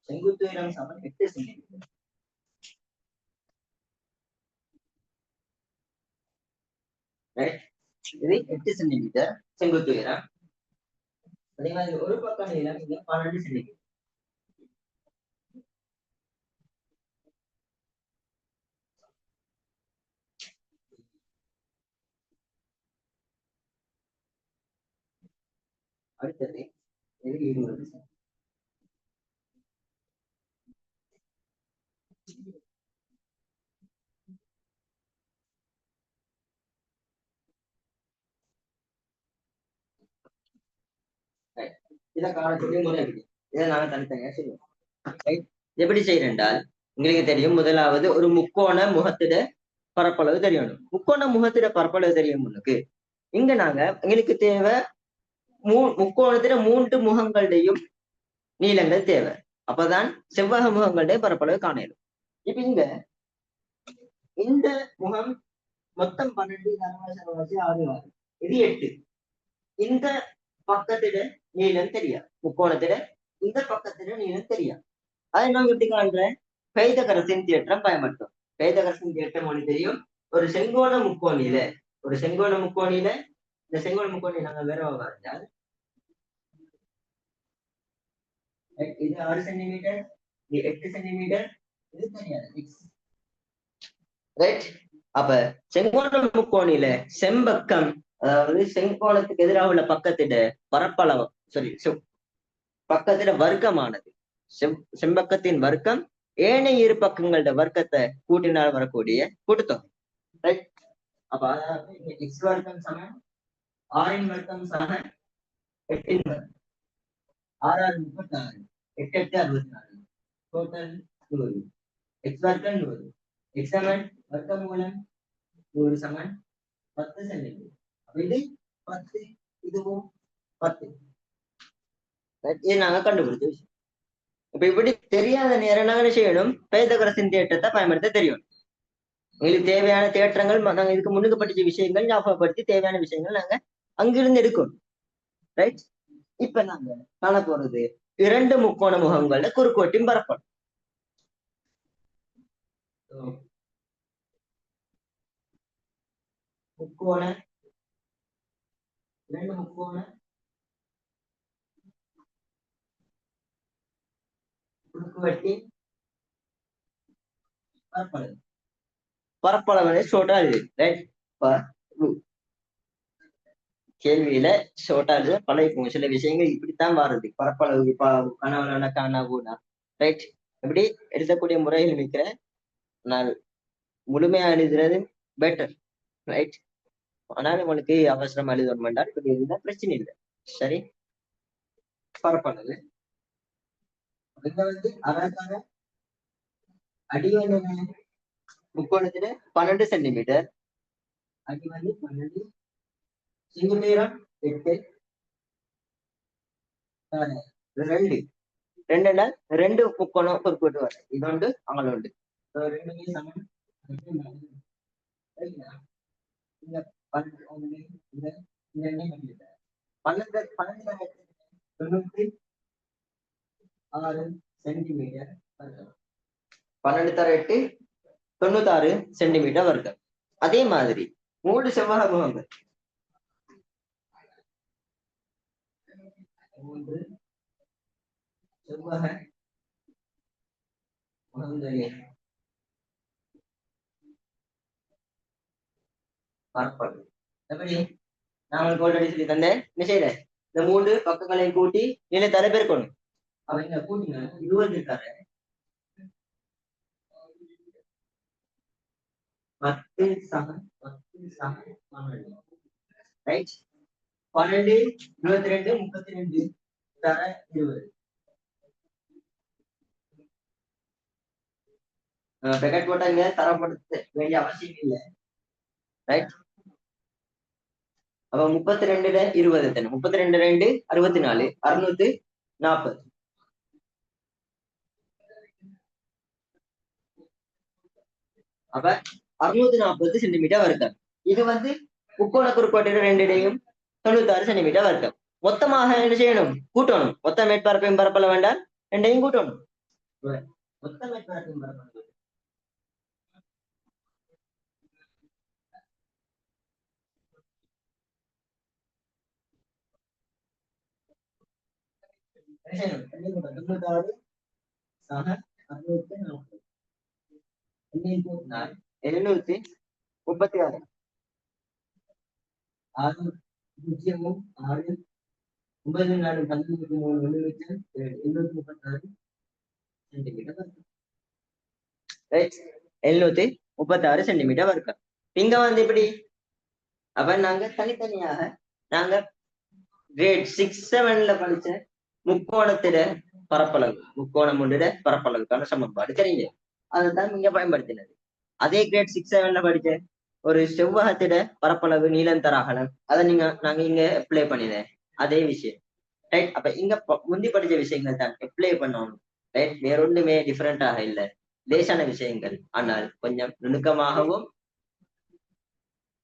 செங்குத்து உயரம் சமன் 8 சென்டிமீட்டர். இது 8 சென்டிமீட்டர் செங்குத்து உயரம். அதே மாதிரி ஒரு பக்கம் நீளம் இங்க 12 சென்டிமீட்டர். அடுத்தது இது 20 சென்டிமீட்டர். இதை காணக்கூடிய முறை இருக்கு. இதை நாங்க தனித்தனியா செய்வோம். எப்படி செய்யறேன்டால் உங்களுக்கு தெரியும், முதலாவது ஒரு முக்கோண முகத்திட பரப்பளவு தெரியணும். முக்கோண முகத்திட பரப்பளவு தெரியும் முன்னுக்கு. இங்க நாங்க எங்களுக்கு தேவை முக்கோணத்திட 3 முகங்களுடையும் நீளங்கள் தேவை. அப்பதான் செவ்வக முகங்களுடைய பரப்பளவு காணலும். இப்ப இங்க இந்த முகம் மொத்தம் 12 6 இது 8. இந்த பக்கத்திட நீளம் தெரியாது. முக்கோணத்திட இந்த பக்கத்திட நீளம் தெரியாது. அதை நாங்க எப்படி காண்றேன்? பைதகரசின் தேற்றம் பயன்படுத்தும். பைதகரசின் தேற்றம் ஒன்று தெரியும். ஒரு செங்கோண முக்கோணியில இந்த செங்கோண முக்கோணி நாங்க வேற வரைஞ்சால் இது 6 சென்டிமீட்டர், இது 8 சென்டிமீட்டர், இது தெரியாது ரைட். அப்ப செங்கோண முக்கோணியில செம்பக்கம், அதாவது செங்கோணத்துக்கு எதிராக உள்ள பக்கத்திட பரப்பளவு பக்கத்திட வர்க்கமானது செம்பக்கத்தின் வர்க்கம் ஏனைய இரு பக்கங்களோட வர்க்கத்தை கூட்டினால் வரக்கூடிய கூட்டுத்தொகை ரைட். அப்ப x வர்க்கம் சமம் 6 வர்க்கம் சமம் 8 வர்க்கம் 6 36 8 8 64 டோட்டல் 100. x வர்க்கம் 100. x சமன் வர்க்கம் மூலம் 100 சமன் 10 சென்டிமீட்டர். இது 10, இதுவும் 10. இது நாங்க கண்டுபிடிச்ச விஷயம். இப்ப இப்படி தெரியாத நேரம் நாங்க என்ன செய்யணும்? பைதகரசின் தேற்றத்தை பயன்படுத்த தெரியும். எங்களுக்கு தேவையான தேற்றங்கள் நாங்க இதுக்கு முன்னுக்கு படிச்ச விஷயங்கள் ஞாபகப்படுத்தி தேவையான விஷயங்கள் நாங்க அங்கிருந்து எடுக்கணும் ரைட். இப்ப நாங்க காண போறது 2 முக்கோண முகங்கள குறுக்கோட்டின் பரப்பளவு. முக்கோண 2 முக்கோண குறுக்குவெட்டின் பரப்பளவு. பரப்பளவு ஷோர்ட்டா இருக்கு ரைட். கேள்வியில ஷோர்ட்டா இருக்கு பழகிக்கும். சில விஷயங்கள் இப்படித்தான் வருது. பரப்பளவு கனவுனா காணாவுனா ரைட். எப்படி எழுதக்கூடிய முறையில் இருக்கிற நான் முழுமையா எழுதுறது பெட்டர் ரைட். ஆனால் உங்களுக்கு அவசரம் எழுதணும் என்றால் இப்படி இருந்தா பிரச்சனை இல்லை. சரி, பரப்பானது இங்க வந்து அதற்கான அடிவன் முக்கோணத்துல 12 சென்டிமீட்டர், அடி வந்து 12, செங்குநீளம் 8, ரெண்டு ரெண்டுன்னா ரெண்டு முக்கோணம் குறுக்கிட்டு வரும். இது உண்டு அங்கே உண்டு. ரெண்டுமே சமம். இந்த 12 இந்த இந்த எண்ணெய் பண்ணிட்டார் 12 சென்டிமீட்டர் 12 தர 8 96 சென்டிமீட்டர் வருது. அதே மாதிரி 3 செவ்வக முகங்கள் 3 செவ்வக முகங்களின் பரப்பளவு எப்படி நான் உங்களுக்கு ஆல்ரெடி சொல்லி தந்தேன். என்ன செய்யல, இந்த 3 பக்கங்களையும் கூட்டி நீளத்தால பெருக்கணும். அவங்க கூட்டிங்க 20 தர 10 சமம் 10 சமம் 12. ரைட், 12 22 32 தர 20. பெக்கெட் போட்டா இங்க தரப்படுத்த வேண்டிய அவசியம் இல்லை. ரைட், அப்ப 32ல 20 எத்தனை? 32 2 64 640. அப்ப 640 சென்டிமீட்டர் வருது. இது வந்து முக்கோண குறுக்கோட்டில் ரெண்டிடையும் 96 சென்டிமீட்டர் வருது. மொத்தமாக என்ன செய்யணும்? கூட்டணும். மொத்த மேற்பரப்பையும் பரப்பள வேண்டாம், ரெண்டையும் கூட்டணும். மொத்த மேற்பரப்பையும் பரப்பளவு தொண்ணூத்தாறு சக 640 736 6 பூஜ்ஜியமும் 6 9 4 13 3 லட்சம் 736 சென்டிமீட்டர் வருது. ரைட், 736 சென்டிமீட்டர் வருது. இங்க வந்து இப்படி அப்ப நாங்க தனித்தனியாக நாங்க கிரேட் 6 7ல படிச்ச முக்கோணத்தில பரப்பளவு, முக்கோணம் ஒன்றிட பரப்பளவுக்கான சமன்பாடு தெரியுங்க. அதுதான் இங்க பயன்படுத்தினது. அதே கிரேட் 6 7ல படிச்ச ஒரு செவ்வகத்திட பரப்பளவு நீளம் தர அகலம், அதை நாங்க இங்க அப்ளை பண்ணினேன். அதே விஷயம். ரைட், அப்ப இங்க முந்தி படிச்ச விஷயங்கள் தான் அப்ளை பண்ணணும். ரைட், வேற ஒண்ணுமே டிஃபரெண்டாக இல்லை. லேசான விஷயங்கள், ஆனால் கொஞ்சம் நுணுக்கமாகவும்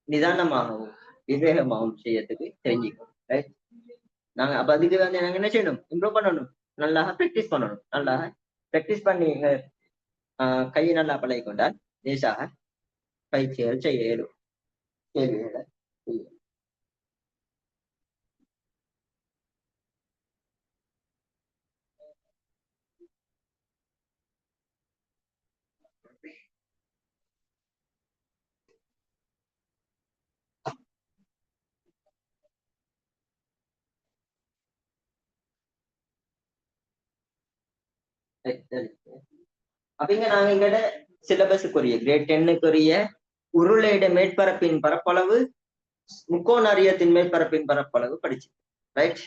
நிதானமாகவும் விவேகமாகவும் செய்யறதுக்கு தெரிஞ்சுக்கணும். ரைட், நாங்க அப்ப அதுக்கு வந்து நாங்க என்ன செய்யணும்? இம்ப்ரூவ் பண்ணணும். நல்லா பிராக்டிஸ் பண்ணணும். நல்லா பிராக்டிஸ் பண்ணி கையை நல்லா பழகி கொண்டால் லேசாக பயிற்சிகள் செய்ய இயலும். கேள்விகளை அப்படிங்க நாங்க எங்கட சிலபஸுக்குரிய கிரேட் 10க்குரிய உருளையிட மேற்பரப்பின் பரப்பளவு, முக்கோண அறியத்தின் மேற்பரப்பின் பரப்பளவு படிச்சு. ரைட்,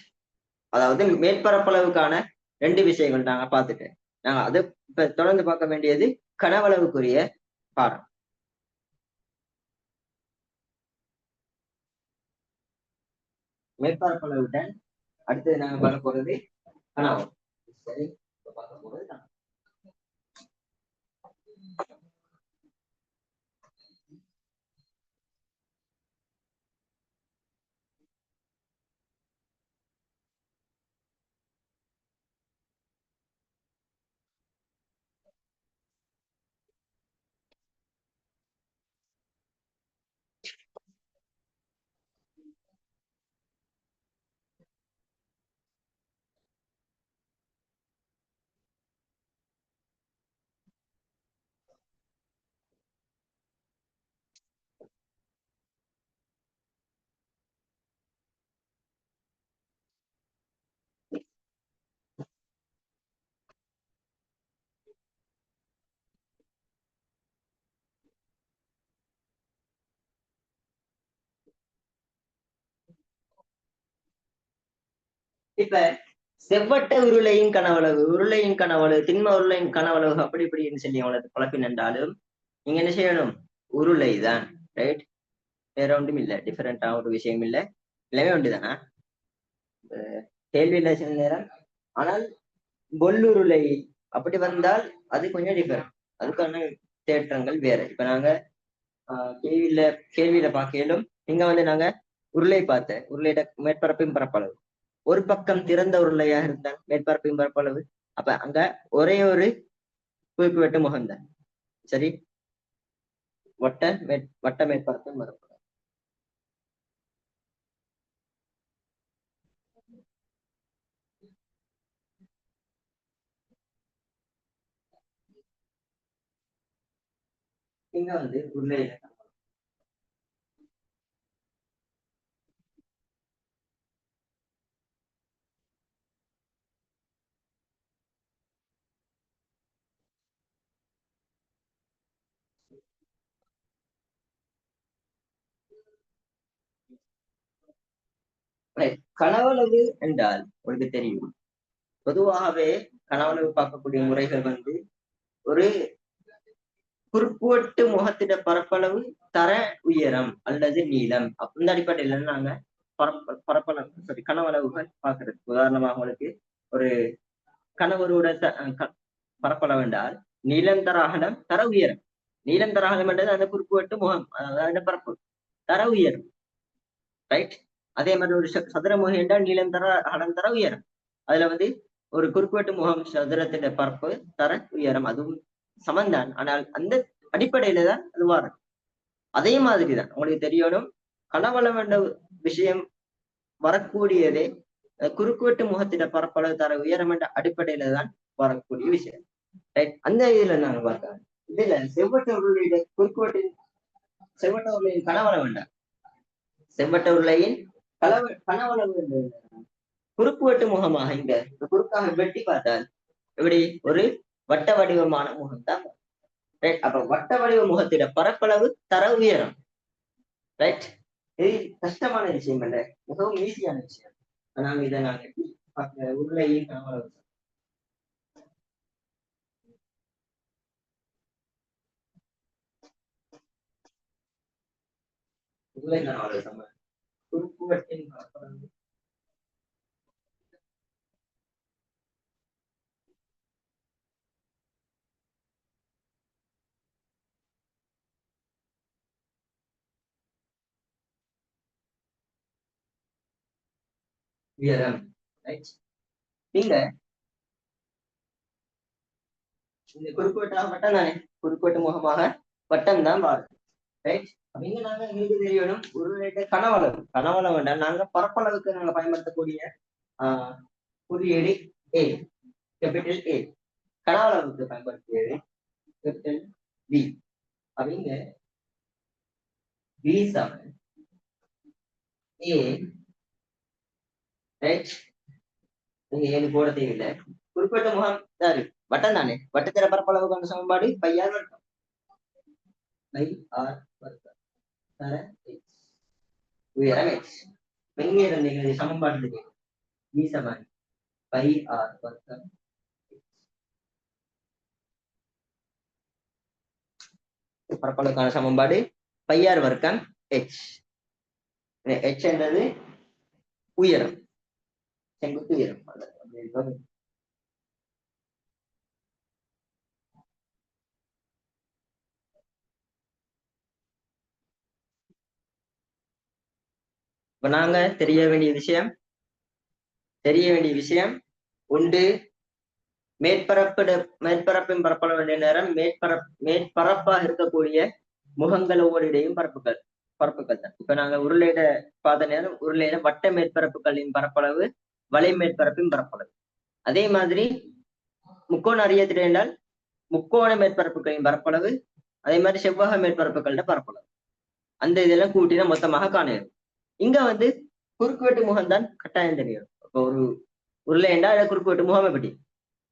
அதாவது மேற்பரப்பளவுக்கான 2 விஷயங்கள் நாங்க பார்த்துட்டேன். நாங்க அது இப்ப தொடர்ந்து பார்க்க வேண்டியது கனவளவுக்குரிய பாடம். மேற்பரப்பளவுடன் அடுத்தது நாங்க பார்க்க போறது கனவளவு. சரி, பார்க்க போறது கனவளவு. இப்ப செவ்வட்ட உருளையின் கனவளவு திண்ம உருளையின் கனவளவு அப்படி இப்படின்னு சொல்லி அவங்களுக்கு குழப்பின் என்றாலும் நீங்க என்ன செய்யணும்? உருளை தான். ரைட்? வேற ஒன்றும் இல்லை, டிஃபரெண்டா ஒரு விஷயம் இல்லை, எல்லாமே ஒன்றுதானா? கேள்வியில சில நேரம். ஆனால் பொல்லுருளை அப்படி வந்தால் அது கொஞ்சம் டிஃபரெண்ட், அதுக்கான தேற்றங்கள் வேற. இப்ப நாங்க கேள்வியில பார்க்கலும் இங்க வந்து நாங்க உருளை பார்த்த உருளையிட மேற்பரப்பின் பரப்பளவு ஒரு பக்கம் திறந்த உருளையாக இருந்தால் மேற்பரப்பின் பரப்பளவு, அப்ப அங்க ஒரே ஒரு குறுக்கு வெட்டு முகம்தான். சரி, வட்ட மேற்பரப்பின் பரப்பளவு. இங்க வந்து உருளையில கனவளவு என்றால் உங்களுக்கு தெரியும், பொதுவாகவே கனவளவு பார்க்கக்கூடிய முறைகள் வந்து ஒரு குறுக்குவெட்டு முகத்திட பரப்பளவு தர உயரம் அல்லது நீளம் அந்த அடிப்படையில நாங்க பரப்பளவு சாரி கனவளவுகள் பார்க்கறது. உதாரணமாக உங்களுக்கு ஒரு கனவரோட பரப்பளவு என்றால் நீளம் தர அகலம் தர உயரம். நீளம் தர அகலம் என்றது அந்த குறுக்குவெட்டு முகம், அதாவது பரப்பு தர உயரம். ரைட்? அதே மாதிரி ஒரு சதுர முகம் என்றால் நீளம் தர அகலம் தர உயரம். அதுல வந்து ஒரு குறுக்குவெட்டு முகம் சதுரத்தின் பரப்பு தர உயரம் அதுவும் சமந்தான். ஆனால் அந்த அடிப்படையில தான் அது மாறும். அதே மாதிரிதான் உங்களுக்கு தெரியணும், கனவளம் என்ற விஷயம் வரக்கூடியதே குறுக்குவெட்டு முகத்திட பரப்பளவு தர உயரம் என்ற அடிப்படையில தான் வரக்கூடிய விஷயம். ரைட்? அந்த இதுல நாங்க பார்க்கலாம். இதுல செவ்வட்ட உருளையிட குறுக்குவெட்டின் செவ்வட்ட உருளையின் கனவளம் வேண்டாம், செவ்வட்ட உருளையின் கனவளவு குறுக்குவெட்டு முகமாக இங்க குறுக்காக வெட்டி பார்த்தால் இப்படி ஒரு வட்ட வடிவமான முகம் தான். ரைட்? அப்ப வட்ட வடிவ முகத்திட பரப்பளவு தர உயரம். ரைட்? இது கஷ்டமான விஷயம் அல்ல, மிகவும் ஈஸியான விஷயம். நாங்க இதை நாங்க உருளையின் கனவளவு உருளை கனவளவு சம குறுக்குவெட்டின் பரப்பளவு உயரம். ரைட்? நீங்க இந்த குறுக்குவெட்டாக வட்டம் தானே, குறுக்குவெட்டு முகமாக வட்டம் தான் பாரு. ரைட்? அப்படிங்க நாங்க எங்களுக்கு தெரியணும் உருளையிட்ட கனவளவு. கனவளவு என்றால் நாங்க பரப்பளவுக்கு நாங்க பயன்படுத்தக்கூடிய குறியீடு ஏ, கேபிட்டல் ஏ. கனவளவுக்கு பயன்படுத்தியது கேபிட்டல் பி. அப்படிங்க பி சமன் ஏ. ரைட்? நீங்க ஏழு போட தேவையில்லை. குறிப்பிட்ட முகம் யாரு வட்டம் தானே, வட்டத்திற பரப்பளவுக்கான சமன்பாடு பையார் வட்டம். பை ஆர் வட்டம் தர உயரம் எக்ஸ். எங்க இருந்தீங்க சமன்பாடு பி சமன் பை ஆர் வட்டம் பரப்பளவுக்கான சமன்பாடு பையார் வர்க்கம் எச். எச் என்றது உயரம், செங்குத்து உயரம். இப்ப நாங்க தெரிய வேண்டிய விஷயம் ஒன்று, மேற்பரப்பின் பரப்பளவு வேண்டிய நேரம் மேற்பரப்பாக இருக்கக்கூடிய முகங்களோடு இடையும் பரப்புகள் தான். இப்ப நாங்க உருளையிட பார்த்த நேரம் உருளையிட வட்ட மேற்பரப்புகளின் பரப்பளவு வலை மேற்பரப்பின் பரப்பளவு. அதே மாதிரி முக்கோண அறியத்திட என்றால் முக்கோண மேற்பரப்புகளின் பரப்பளவு, அதே மாதிரி செவ்வக மேற்பரப்புகளோட பரப்பளவு. அந்த இதெல்லாம் கூட்டினா மொத்தமாக காணும். இங்க வந்து குறுக்குவெட்டு முகம் தான் கட்டாயம் தெரியும். இப்போ ஒரு உருளை என்றால் குறுக்குவெட்டு முகம் எப்படி,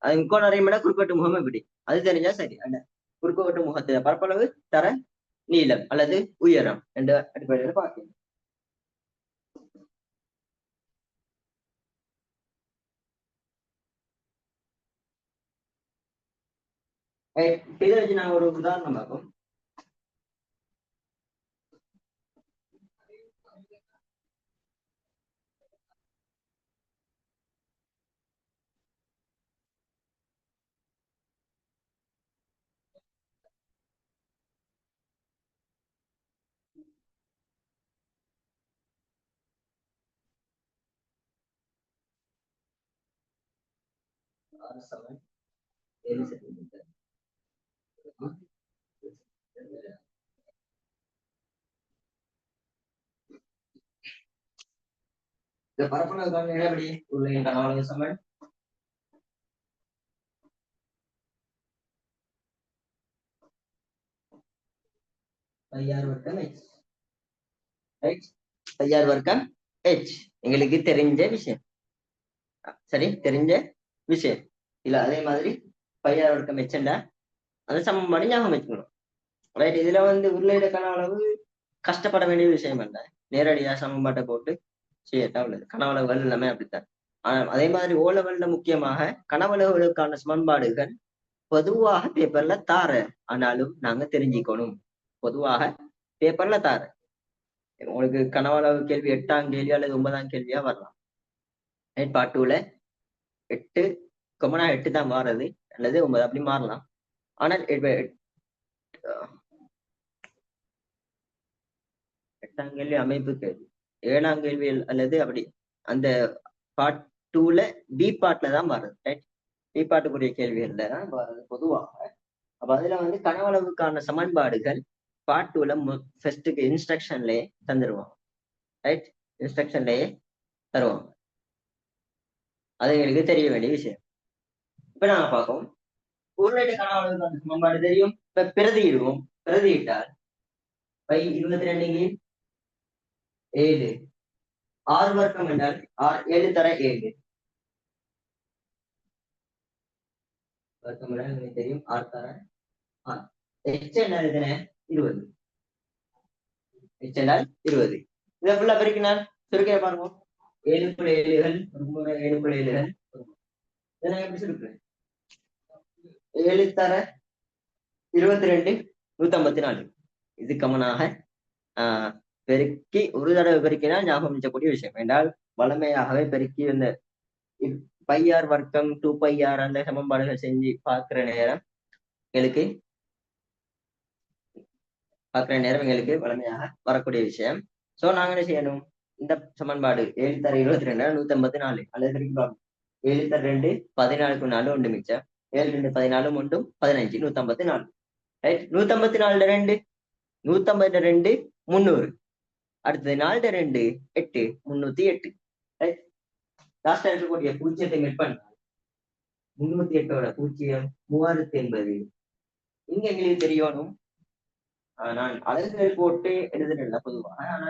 அது முக்கோண அறியமிட குறுக்குவெட்டு முகம் எப்படி, அது தெரிஞ்சா சரி. அந்த குறுக்குவெட்டு முகத்தில பரப்பளவு தர நீளம் அல்லது உயரம் என்ற அடிப்படையில் பார்க்கணும். இதை வச்சு நாங்க ஒரு உதாரணம் பார்ப்போம். ஆறு சமன் 7 சென்டிமீட்டர். இந்த பரப்பளவுக்கான இடைவெளி உள்ள கனவளவு சமன் பையார் வர்க்கம் h. ரைட், பையார் வர்க்கம் h எங்களுக்கு தெரிஞ்ச விஷயம். சரி, தெரிஞ்ச விஷயம் இல்ல. அதே மாதிரி பையார் வர்க்கம் h அந்த சமன்பாடு ஞாபகம் வச்சுக்கணும். ரைட், இதுல வந்து உருளையிட கனவளவு கஷ்டப்பட வேண்டிய விஷயம் அல்ல. நேரடியா சமன்பாட்டை போட்டு செய்யத்தான் உள்ளது. கனவளவுகள் எல்லாமே அப்படித்தான். ஆனா அதே மாதிரி ஓ லெவல்ல முக்கியமாக கனவளவுகளுக்கான சமன்பாடுகள் பொதுவாக பேப்பர்ல தார, ஆனாலும் நாங்க தெரிஞ்சுக்கணும். பொதுவாக பேப்பர்ல தார உங்களுக்கு கனவளவு கேள்வி 8ஆம் கேள்வி அல்லது 9ஆம் கேள்வியா வரலாம். பார்ட் 2ல 8 கொமனா 8 தான் மாறுது அல்லது 9 அப்படி மாறலாம். ஆனால் 8ஆம் கேள்வி அமைப்பு கேள்வி, 7ஆம் கேள்வி அல்லது அப்படி அந்த பார்ட் 2ல பி பார்ட்ல தான் மாறுது. ரைட், பி பார்ட்டுக்குரிய கேள்விகள்ல தான் வருது பொதுவாக. அப்ப அதுல வந்து கனவளவுக்கான சமன்பாடுகள் பார்ட் 2ல ஃபர்ஸ்ட்டுக்கு இன்ஸ்ட்ரக்ஷன்லயே தந்துருவாங்க. ரைட், இன்ஸ்ட்ரக்ஷன்லயே தருவாங்க. அது எங்களுக்கு தெரிய வேண்டிய விஷயம். இப்ப நாங்க பார்ப்போம். உருளையிட கனவளவுக்கான சமன்பாடு தெரியும். இப்ப பிரதியிடுவோம். பிரதியிட்டால் 22 7 6 வர்க்கம் என்றால் 7 தர 7 வர்க்கம் என்றால் எனக்கு தெரியும் 6 தர 6. h என்றால் எத்தனை? 20. h என்றால் 20. இதை ஃபுல்லா பெருக்கினால் சுருக்கைய பாருங்க. 7 7கள் 7 7கள் இதெல்லாம் எப்படி சுருக்குறேன்? 7 தர 22 154. இது கமனாக பெருக்கி ஒரு தடவை பெருக்கினால் ஞாபகம் வச்சக்கூடிய விஷயம் என்றால் வளமையாகவே பெருக்கி இந்த பையார் வர்க்கம் 2πr அந்த சமன்பாடுகள் செஞ்சு பார்க்கிற நேரம் எங்களுக்கு வளமையாக வரக்கூடிய விஷயம். சோ நாங்க என்ன செய்யணும்? இந்த சமன்பாடு 7 தர 22 154 அல்லது 7 தர 2 14க்கு 4 ஒன்று மிச்சம் 7 2 14 ஒன்றும் 15 154. ரைட், 154 2 152 300. அடுத்தது 4 2 8 308. ரைட், லாஸ்டா இருக்கக்கூடிய பூஜ்ஜியத்தை மெட் பண்ணால் 308ஓட பூஜ்ஜியம் 3080. இங்க எங்களுக்கு தெரியணும். நான் அலகுகள் போட்டு எழுதுறேன்ல பொதுவாக. ஆனா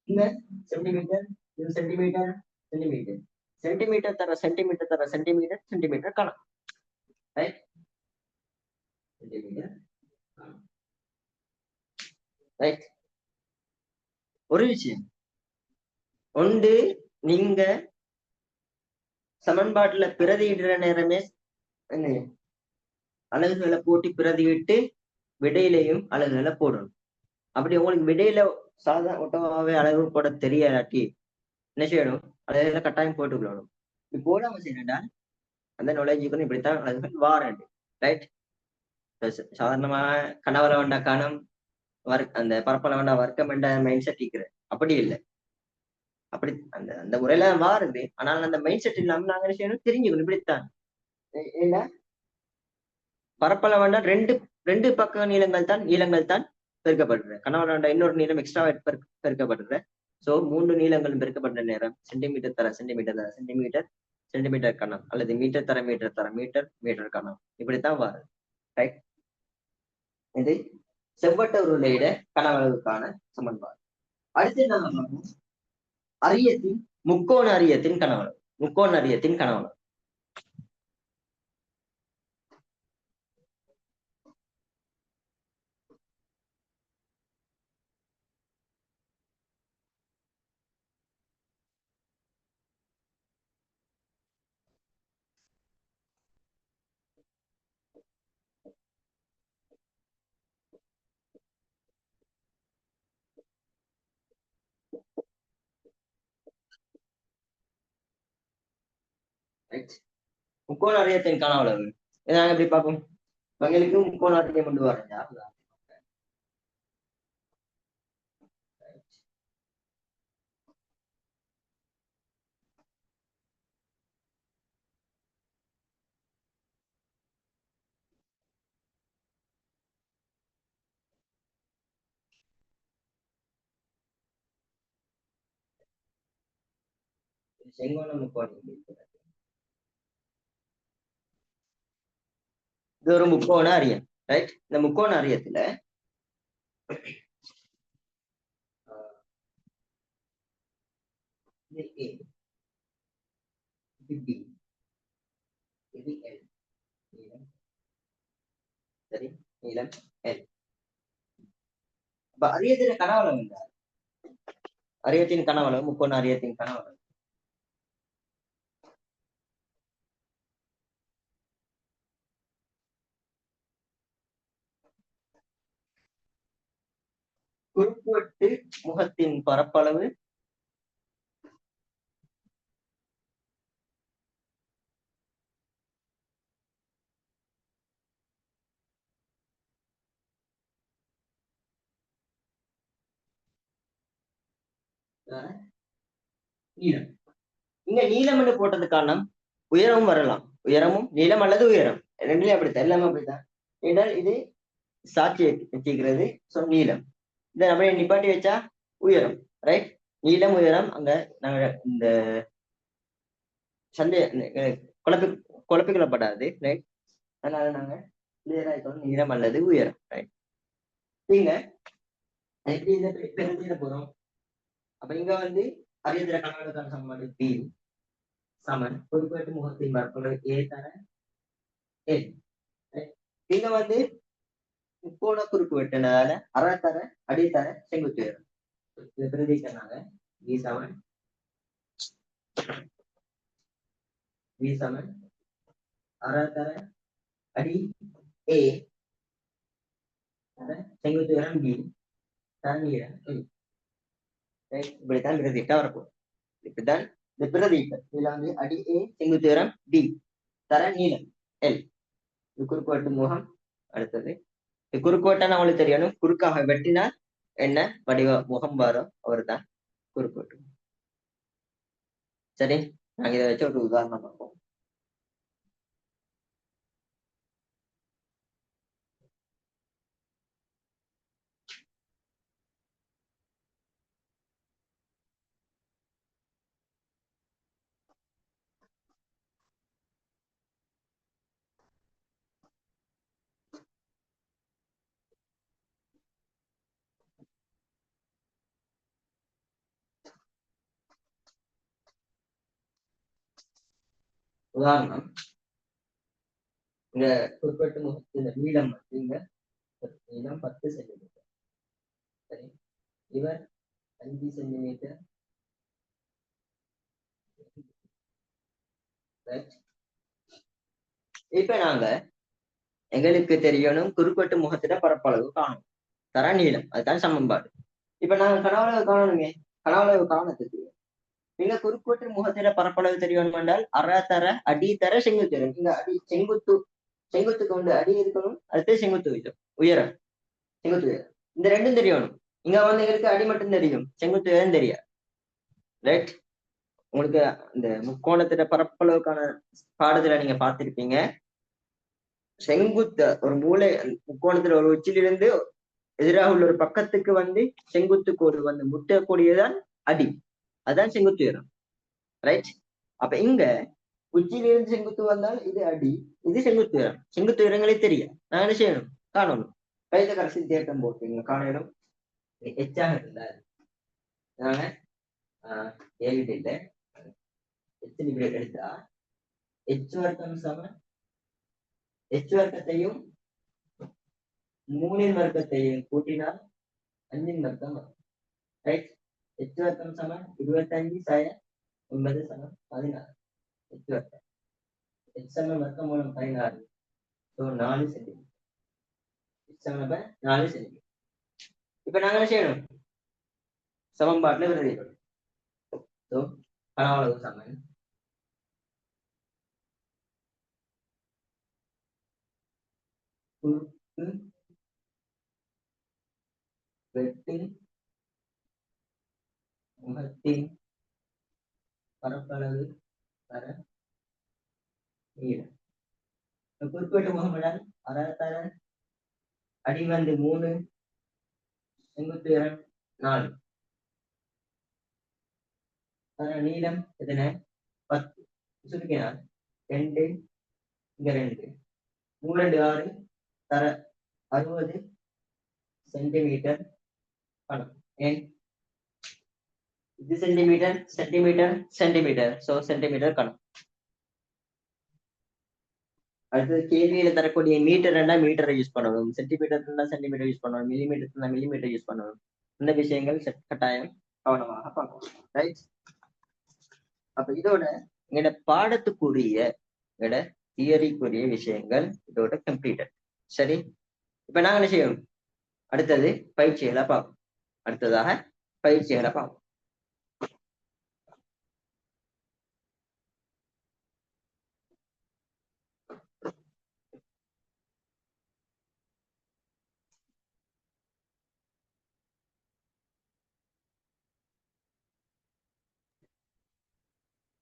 இங்க சென்டிமீட்டர், இது சென்டிமீட்டர், சென்டிமீட்டர், சென்டிமீட்டர் தர சென்டிமீட்டர் தர சென்டிமீட்டர், சென்டிமீட்டர் கணக்கு. Right, centimetre. ரைட், ஒரு விஷயம் ஒன்று, நீங்க சமன்பாட்டுல பிரதியிடுற நேரமே அலகுகளை போட்டு பிரதியிட்டு விடையிலையும் அலகுகளை போடணும். அப்படி உங்களுக்கு விடையில சாதா ஒட்டமாவே அலகு போட தெரியாட்டி என்ன செய்யணும்? அலகுகளை கட்டாயம் போட்டுக்கொள்ளணும். இப்படி போடாம செய்யணும்னா அந்த நுழைஞ்சுக்கணும். இப்படித்தான் அலகுகள் வாரண்டு. ரைட், சாதாரணமா கனவுல வேண்டா கணம் அந்த பரப்பள வேண்டா வர்க்கம் என்ற மைண்ட் செட் இருக்கிற அப்படி இல்லை. அப்படி அந்த அந்த முறையில மாறுது. ஆனால் அந்த மைண்ட் செட் இல்லாம நாங்க என்ன செய்யணும்? தெரிஞ்சுக்கணும். இப்படித்தான் ஏன்னா பரப்பள வேண்டா ரெண்டு பக்க நீளங்கள் தான் பெருக்கப்படுற. கனவுல வேண்டா இன்னொரு நீளம் எக்ஸ்ட்ரா பெருக்கப்படுற. சோ 3 நீளங்களும் பெருக்கப்படுற நேரம் சென்டிமீட்டர் தர சென்டிமீட்டர் தர சென்டிமீட்டர், சென்டிமீட்டர் கணம் அல்லது மீட்டர் தர மீட்டர் தர மீட்டர், மீட்டர் கணம் இப்படித்தான் வருது. ரைட், இது செவ்வட்ட உருளையிட கனவளவுக்கான சமன்பாடு. அடுத்து நாம அரியத்தின் முக்கோண அரியத்தின் கனவளவு. முக்கோண அரியத்தின் கனவளவு ரைட். முக்கோண அறியத்தின் கன அளவு இதை நாங்க எப்படி பார்ப்போம்? எங்களுக்கு முக்கோண அறியம் கொண்டு வரேன். செங்கோண முக்கோணம். இது ஒரு முக்கோண அறியம். ரைட். இந்த முக்கோண அறியத்துல இது A, இது B, இது L. நீளம் சரி, நீளம் L. அப்ப அறியத்தின் கனவளவு என்றால் அறியத்தின் கனவளவு, முக்கோண அறியத்தின் கனவளவு குறுக்குவெட்டு முகத்தின் பரப்பளவு நீளம். இங்க நீளம் என்று போட்டது காரணம் உயரமும் வரலாம். உயரமும் நீளம் அல்லது உயரம் ரெண்டுலயும் அப்படித்தான், எல்லாமே அப்படித்தான். என்றால் இது சாட்சி வச்சுக்கிறது. சோ நீளம் இதை அப்படியே நிப்பாட்டி வச்சா உயரம். ரைட். நீளம் உயரம் அங்க நாங்க இந்த சந்தே குழப்பிக்கொள்ளப்படாது. ரைட். அதனால நாங்க கிளியரா நீளம் அல்லது உயரம். ரைட். நீங்க எப்படி இந்த பெருந்திட போறோம்? அப்ப இங்க வந்து அறியத்திர கணவனுக்கான சமன்பாடு பி சமன் குறுக்குவெட்டு முகத்தின் பரப்பளவு ஏ தர எல். இங்க வந்து முக்கோண குறுக்கு வெட்டினதால அறத்தர அடித்தர செங்குத்து உயரம் இதை பிரதிக்கிறாங்க. வி சமன் வி சமன் அறத்தர அடி ஏ செங்குத்து உயரம் பி தர நீளம் எல். இப்படித்தான் பிரதிட்டா வரப்போம். இப்படித்தான் இந்த பிரதிட்ட இதுல வந்து அடி ஏ செங்குத்து உயரம் டி தர நீளம் எல். இது குறுக்குவெட்டு முகம். அடுத்தது குறுக்குவெட்டா நம்மளுக்கு தெரியணும். குறுக்காக வெட்டினால் என்ன வடிவ முகம் வரும், அவர் தான் குறுக்குவெட்டு. சரி, நாங்க இதை வச்சு ஒரு உதாரணம் பார்ப்போம். உதாரணம், இந்த குறுக்குவெட்டு முகத்தின் நீளம் இங்க நீளம் 10 சென்டிமீட்டர். சரி, இவர் 5 சென்டிமீட்டர். இப்ப நாங்க எங்களுக்கு தெரியணும் குறுக்குவெட்டு முகத்திட பரப்பளவு காணும் தர நீளம், அதுதான் சமன்பாடு. இப்ப நாங்க கனவளவு காணணுமே. கனவளவு காணத்துக்கு நீங்க குறுக்குவெட்டு முகத்திட பரப்பளவு தெரியணும் என்றால் அறத்தர அடி தர செங்குத்து உயரம். இங்க அடி செங்குத்துக்கு வந்து அடி இருக்கணும், அடுத்து செங்குத்து உயரம் செங்குத்து உயரம் இந்த ரெண்டும் தெரியணும். இங்க வந்து எங்களுக்கு அடி மட்டும் தெரியும், செங்குத்து உயரம் தெரியாது. ரைட். உங்களுக்கு இந்த முக்கோணத்திட பரப்பளவுக்கான பாடத்துல நீங்க பார்த்திருப்பீங்க. செங்குத்த ஒரு மூளை முக்கோணத்துல ஒரு உச்சிலிருந்து எதிராக உள்ள ஒரு பக்கத்துக்கு வந்து செங்குத்து கோடு வந்து முட்டக்கூடியதான் அடி, அதுதான் செங்குத்து உயரம். ரைட். அப்ப இங்க உச்சியிலிருந்து செங்குத்து வந்தால் இது அடி, இது செங்குத்து உயரம். செங்குத்து உயரங்களே தெரியும். நான் என்ன செய்யணும்? காணணும். கைத கடைசி தேட்டம் போட்டுங்க காணணும். எச்சாக இருந்தா நாங்க ஏழு இல்லை எத்தனை இப்படி எடுத்தா எச் வர்க்கம் சமன் எச் வர்க்கத்தையும் 3 வர்க்கத்தையும் கூட்டினால் 5 வர்க்கம் வரும். ரைட். எச் வர்க்கம் சமன் 25 சாய 9 சமன் 16. எச் வர்க்கம் எச் சமன் வர்க்கம் மூலம் 16. So 4 centimetre. எச் சமன் 4 சென்டிமீட்டர். இப்ப நாங்க என்ன செய்யணும்? சமன்பாட்டுல பிரதிபலிக்கணும். ஸோ கனவளவு சமன் குறுக்கு வெட்டு முகத்தின் பரப்பளவு தர நீளம். குறுக்கு வெட்டு முகம் தர அடி வந்து 3, செங்குத்து 4, தர நீளம் எத்தனை 10 சுருக்கினால் 2 இங்க 2 3 2 6 தர 60 சென்டிமீட்டர் கணம். ஏன் இது centimetre centimetre centimetre, so centimetre கணம். அடுத்தது கேள்வியில தரக்கூடிய மீட்டர் மீட்டரை யூஸ் பண்ணணும், சென்டிமீட்டர் சென்டிமீட்டர் யூஸ் பண்ணணும், மில்லிமீட்டர் மில்லிமீட்டர் யூஸ் பண்ணணும். இந்த விஷயங்கள் கட்டாயம் கவனமாக பார்க்கணும். ரைட். அப்ப இதோட எங்களோட பாடத்துக்குரிய எங்களோட தியரிக்குரிய விஷயங்கள் இதோட கம்ப்ளீட்டட். சரி, இப்ப நாங்க என்ன செய்யணும், அடுத்தது பயிற்சிகளை பார்ப்போம். அடுத்ததாக பயிற்சிகளை பார்ப்போம்.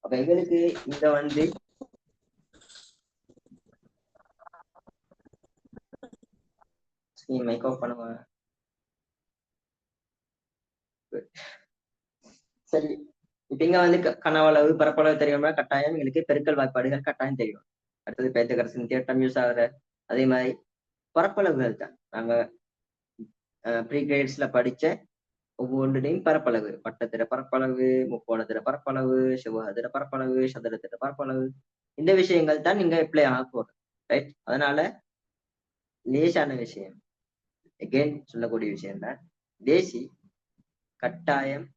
அப்ப எங்களுக்கு இங்க வந்து மைக் ஆஃப் பண்ணுவாங்க. சரி, இப்ப இங்க வந்து கனவளவு பரப்பளவு தெரியுமா, கட்டாயம் எங்களுக்கு பெருக்கல் வாய்ப்பாடுகள் கட்டாயம் தெரியும். அடுத்தது பைத்தகரசின் தேட்டம் யூஸ் ஆகுற அதே மாதிரி பரப்பளவுகள் தான் நாங்க ப்ரீ கிரேட்ஸ்ல படிச்ச ஒவ்வொன்றையும் பரப்பளவு, வட்டத்திட பரப்பளவு, முக்கோணத்திட பரப்பளவு, செவ்வகத்திட பரப்பளவு, சதுரத்திட பரப்பளவு, இந்த விஷயங்கள் தான் நீங்க அப்ளை ஆக போறோம். ரைட். அதனால லேசான விஷயம், எகெயின் சொல்லக்கூடிய விஷயம் தான், தேசி கட்டாயம்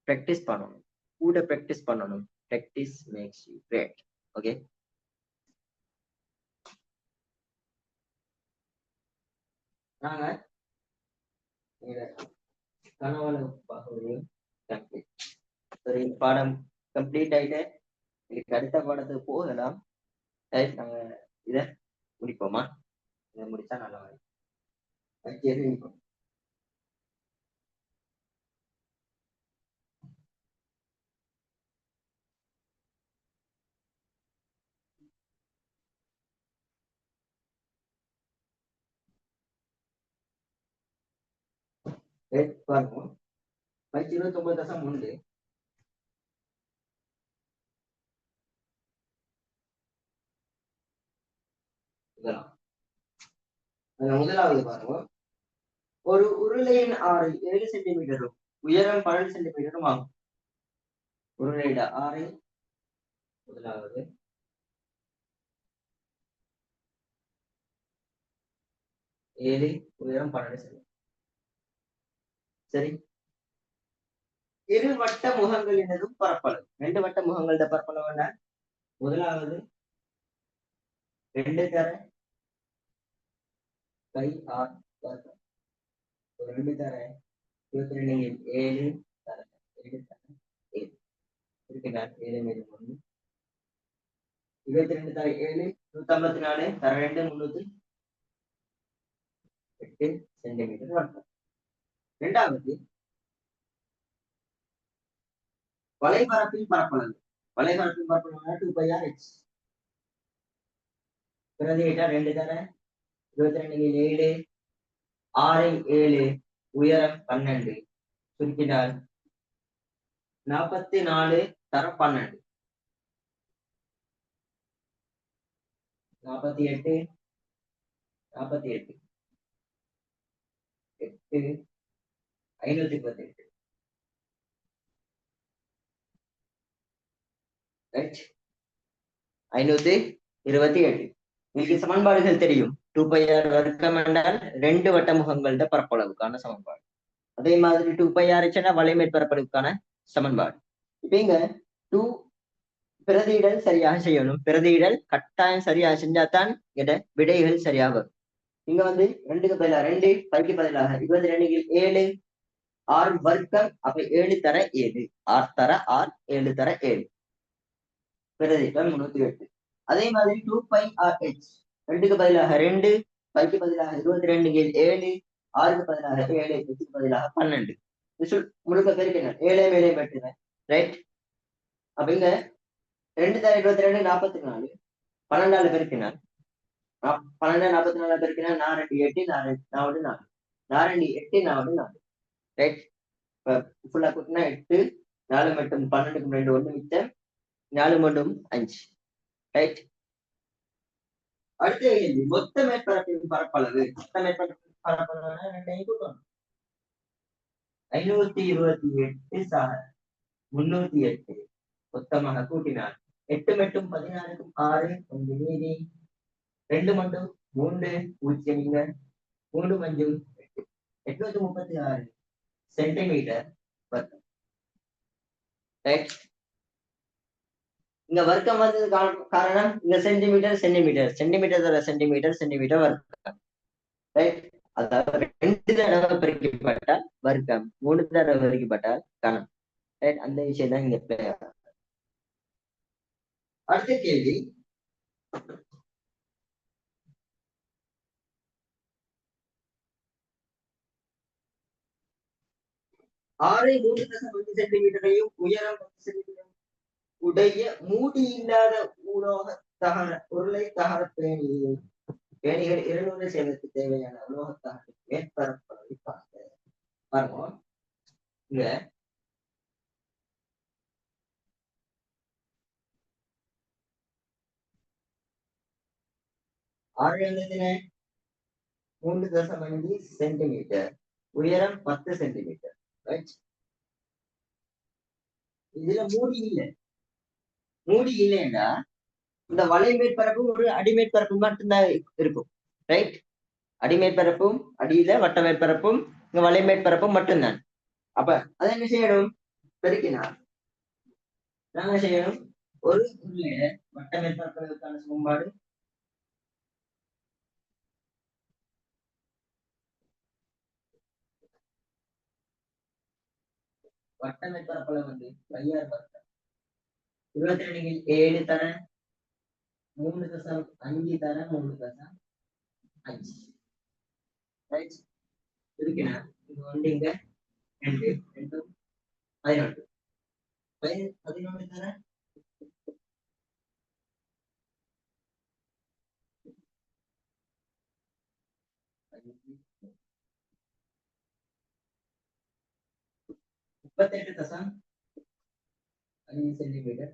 பிராக்டிஸ் பண்ணணும், கூட பிராக்டிஸ் பண்ணணும். Practice makes you great. Okay, நாங்க கனவளவு பகுதியும் கம்ப்ளீட். சரி, பாடம் கம்ப்ளீட் ஆயிட்டு இதுக்கு அடுத்த பாடத்துக்கு போகலாம். நாங்க இத முடிப்போமா? இதை முடிச்சா நல்லா இருக்கும். பாருங்க, 29.1 முதலாவது பாருங்க, ஒரு உருளையின் ஆறு 7 சென்டிமீட்டரும் உயரம் 12 சென்டிமீட்டரும் ஆகும். உருளையிட ஆறை முதலாவது 7, உயரம் 12 சென்டிமீட்டர். சரி, இரு வட்ட முகங்களினதும் பரப்பளவு, 2 வட்ட முகங்களோட பரப்பளவு முதலாவது 2 தர கை 6 2 தர 22 7 தர 7 தர 7 இருக்கிறார். 7 மீது 1 22 தர 7 154 தர 2 308 சென்டிமீட்டர் வட்டம். இரண்டாவது வலைபரப்பின் பரப்பளவு, வலைபரப்பின் பரப்பளவு 2πr(h). பிரதியிட்ட 2 தர 22 7 6 7 உயரம் 12 சுருக்கினால் 44 தர 12 48 48 8 518. ரைட், 528. உங்களுக்கு சமன்பாடுகள் தெரியும். 2πr வர்க்கம் என்றால் 2 வட்ட முகங்களோட பரப்பளவுக்கான சமன்பாடு. அதே மாதிரி 2πr வலைமேற்பரப்பளவுக்கான சமன்பாடு. இப்ப இங்க 2 பிரதியிடல் சரியாக செய்யணும். பிரதியிடல் கட்டாயம் சரியாக செஞ்சாதான் விடைகள் சரியாக வரும். இங்க வந்து 2க்கு பதிலாக 2, 5க்கு பதிலாக 22 7 6 வர்க்கம், அப்ப 7 தர 7 6 தர 6 7 தர 7 பிரதியிடல் 308. அதே மாதிரி 2πr(h) 2க்கு பதிலாக 2, 5க்கு பதிலாக 22 கீழ் 7, 6க்கு பதிலாக 7, 8க்கு பதிலாக 12. முழுக்க பெருக்கினேன் 7 மேலே பெற்றுனேன். ரைட். அப்ப இங்க 2 தர 22 44, 12 பெருக்கினான் 12 44 பெருக்கினா 4 2 8 4 4 4 4 8 4 4. ரைட். ஃபுல்லா கூட்டினா 8, 4 மட்டும் 12க்கு 2 1 மிச்சம் 4 மட்டும் 5. ரைட். அடுத்த கேள்வி, மொத்த மேற்பரப்பின் பரப்பளவு. மொத்த மேற்பரப்பின் பரப்பளவு 528 சார் 308 மொத்தமாக கூட்டினார். 8 மட்டும் 16க்கும் 6 கொஞ்சம் மீதி 2 மட்டும் 3 0 இங்க 3 மஞ்சும் 836 சென்டிமீட்டர் வர்க்கம். ரைட். இங்க வர்க்கம் வந்தது காரணம் இங்க சென்டிமீட்டர் சென்டிமீட்டர் சென்டிமீட்டர் தர சென்டிமீட்டர் சென்டிமீட்டர் வர்க்கம். ரைட். அதாவது 2 தடவை பெருக்கப்பட்டால் வர்க்கம், 3 தடவை பெருக்கப்பட்டால் கணம். ரைட். அந்த விஷயம் தான் இங்க. அடுத்த கேள்வி, ஆறை 3.5 சென்டிமீட்டரையும் உயரம் 10 சென்டிமீட்டர் உடைய மூடி இல்லாத உலோக தகர உருளை தகர பேணிகள் 200 செய்வதற்கு தேவையான உலோக தகர மேற்பரப்பளவை பாருங்க. இங்க 3.5 சென்டிமீட்டர், உயரம் 10 சென்டிமீட்டர். இதுல மூடி இல்லைன்னா இந்த வலை மேற்பரப்பும் ஒரு அடிமேற்பரப்பும் மட்டும்தான் இருக்கும். ரைட். அடிமேற்பரப்பும் அடியில வட்ட மேற்பரப்பும் இங்க வலை மேற்பரப்பும் மட்டும்தான். அப்ப அதை என்ன செய்யணும்? பெருக்கினார் நாங்க செய்யணும் ஒரு வட்ட மேற்பரப்புகளுக்கான சமன்பாடு வட்ட மேற்பரப்புல வந்து வையார் வட்டம் 22 7 தர 3.5 தர 3.5. ரைட். இருக்குன்னா இது வந்து இங்க 2 2 11 11 தர 38.5 சென்டிமீட்டர்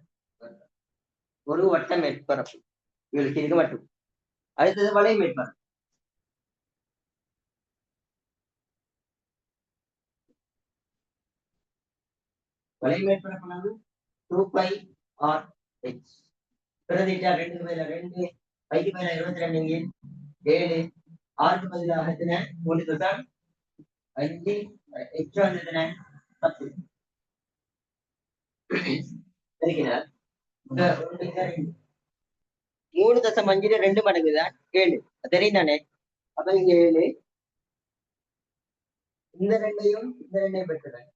ஒரு வட்ட மேற்பரப்பு இவளுக்கு இருக்க மட்டும். அடுத்தது வலை மேற்பரப்பு. வலை மேற்பரப்பு 2πr/h. பிரதிட்டா 2க்கு பதிலாக 2, 5க்கு பதிலாக 22 7, 6க்கு பதிலாக 3.5 எக்ஸ்ட்ரா 10. சரிங்களா? 3.5 2 மடங்கு தான் 7. தெரியும் தானே? அப்ப இங்க 7 இந்த ரெண்டையும் பெற்றுறேன்.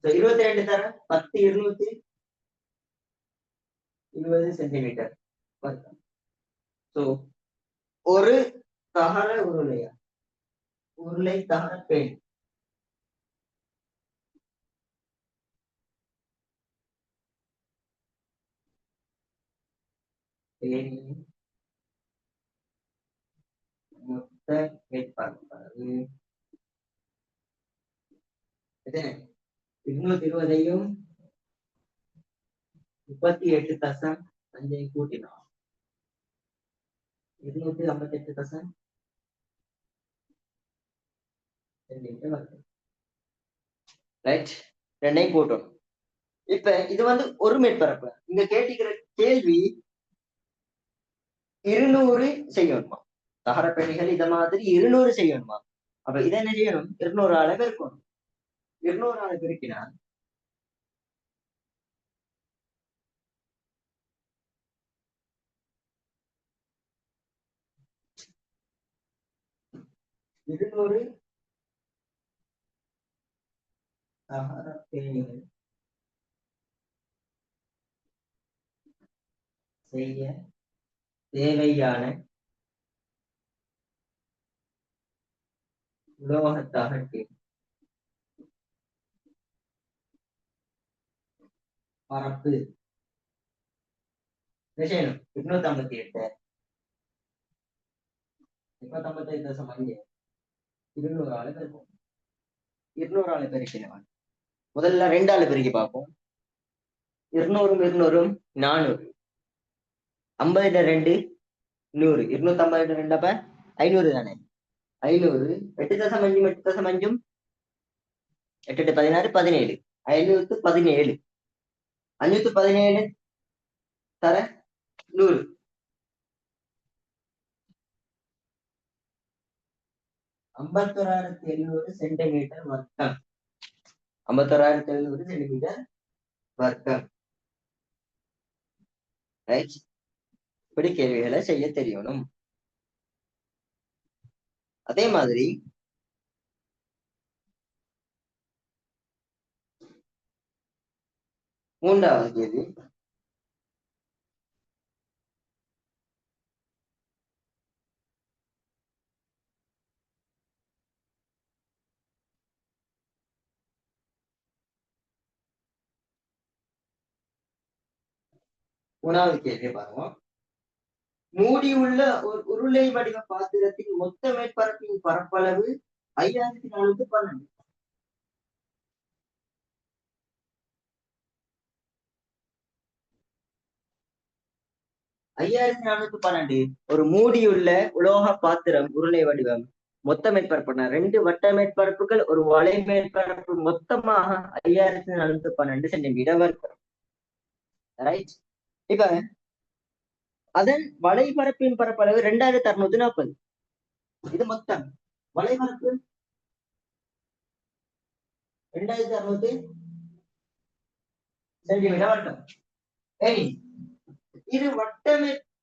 22 தர 10 220 சென்டிமீட்டர். ஒரு தகர உருளை தகர பேன் மொத்த மேற்பரப்பு 220ஐயும் 38.5 கூட்டினோம் 258 ரைட். ரெண்டையும் கூட்டணும். இப்ப இது வந்து ஒரு மேற்பரப்பு. இங்க கேட்டிக்கிற கேள்வி 200 செய்யணுமா? தகர பெணிகள் இத மாதிரி 200 செய்யணுமா? அப்ப இதை என்ன செய்யணும்? 200 ஆளை பெருக்கணும். 200 ஆளை பெருக்கினா 200 தகர பெணிகள் செய்ய தேவையான உலோகத்தகட்டு பரப்பு விஷயம் 258 258.5 200 பெருக்கும் 200 பெருக்கினவன் முதல்ல 2 பெருக்கி பார்ப்போம் 200 400 50 2 100 250 2 அப்ப 500 தானே 500 8.5 8.5 8 16 17 517 517 தர 100 51,700 சென்டிமீட்டர் வர்க்கம் 51,700 சென்டிமீட்டர் வர்க்கம் ரைட் இப்படி கேள்விகளை செய்ய தெரியணும் அதே மாதிரி மூன்றாவது கேள்வி மூணாவது கேள்வி பாருங்க மூடியுள்ள ஒரு உருளை வடிவ பாத்திரத்தின் மொத்த மேற்பரப்பின் பரப்பளவு 5,412 5,412 ஒரு மூடியுள்ள உலோக பாத்திரம் உருளை வடிவம் மொத்த மேற்பரப்பு 2 வட்ட மேற்பரப்புகள் ஒரு வளை மேற்பரப்பு மொத்தமாக 5,412 சென்டிமீட்டர் வர்க்கம் ரைட் இப்ப அதன் வலைபரப்பின் பரப்பளவு 2,640 இது மொத்தம் வலைபரப்பு 2,600 சென்டிமீட்டர் வட்டம் இரு வட்ட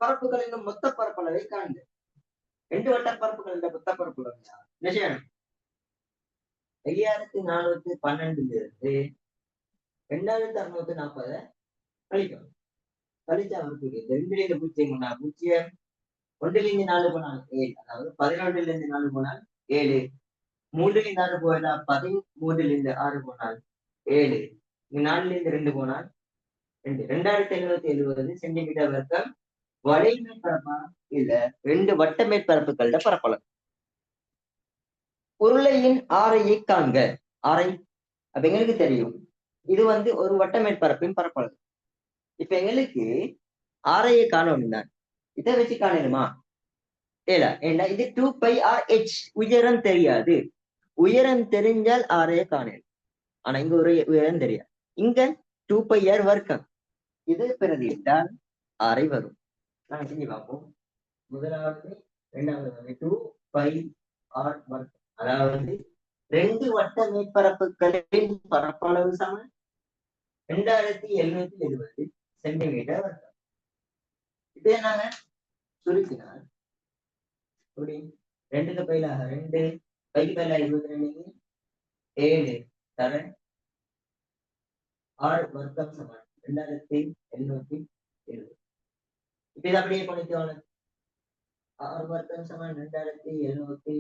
பரப்புகளின் மொத்த பரப்பளவை காண்க 2 வட்ட பரப்புகளின் மொத்த பரப்புகள் என்ன செய்யணும் 5,412 2,640 கழிக்கணும் கழிச்சா அவருக்கு 2 0 ஒன்றிலிருந்து 4 போனால் 7 அதாவது 11 4 போனால் 7 3 4 போனால் 13 6 போனால் 7 4 2 போனால் 2,770 சென்டிமீட்டர் வர்க்கம் வலை மேற்பரப்பா இல்ல 2 வட்ட மேற்பரப்புகளோட பரப்பளவு உருளையின் ஆரையை காண்க ஆரை அப்ப எங்களுக்கு தெரியும் இது ஒரு வட்ட மேற்பரப்பின் பரப்பளவு இப்ப எங்களுக்கு ஆரையை காணணும் தான் இதை வச்சு காணணுமா ஏன்னா இது 2πr(h) உயரம் தெரியாது உயரம் தெரிஞ்சால் ஆரையை காணணும் ஆனா இங்க ஒரு உயரம் தெரியாது இங்க 2πr வர்க்கம் இது பிரதியிட்டால் ஆரை வரும் நாங்க செஞ்சு பார்ப்போம் முதலாவது இரண்டாவது 2πr வர்க்கம் அதாவது 2 வட்ட மேற்பரப்புகளின் பரப்பளவு சமம் 2,770 சென்டிமீட்டர் வர்க்கம் இதே நாங்க சுருக்கினால் 2 பைலாக 2 பைக்கு பைலா 22 7 தர 6 வர்க்கம் சமம் 2,770 இப்ப இது அப்படியே பண்ணிக்கோங்க 6 வர்க்கம் சமம் 2,770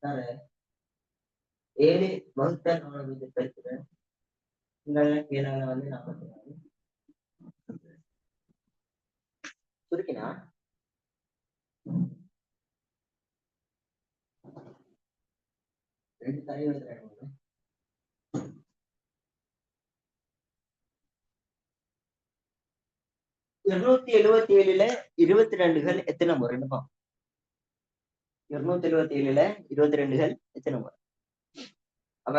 தர 7 வகுத்தல் 4 பெருக்கிறேன் இந்த கீழால 44 சுருக்கினா 2 தரை 277ல 22கள் எத்தனை முறைன்னு பார்ப்போம் 277ல 22கள் எத்தனை முறை அப்ப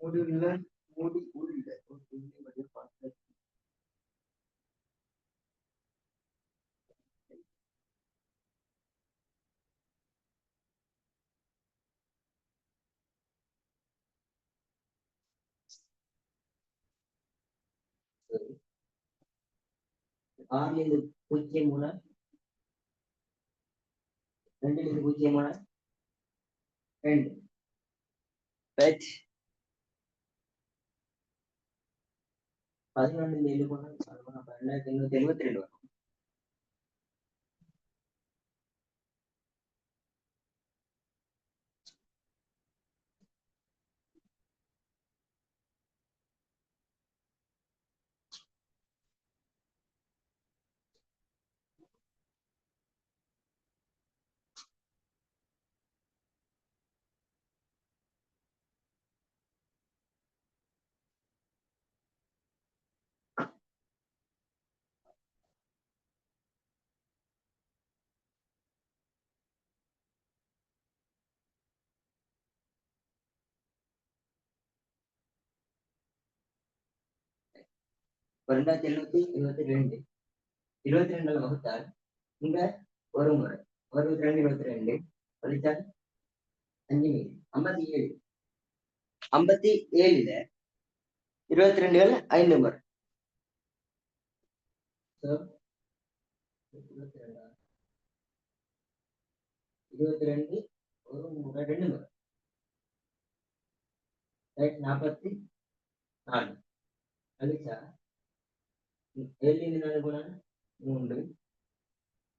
மூடி உள்ள 6ல இருந்து 0 மூலம் 2ல இருந்து 0 மூலம் 2 ரைட். 11 7 மூலம் 2872 வரும். ஒரு 2722 22 வகுத்தால் இங்க ஒரு முறை 22 கழித்தால் 5 மீது 57 57ல 22கள் 5 முறை. 22 ஒரு முறை 2 முறை 44 கழிச்சா 7 4 கூட 3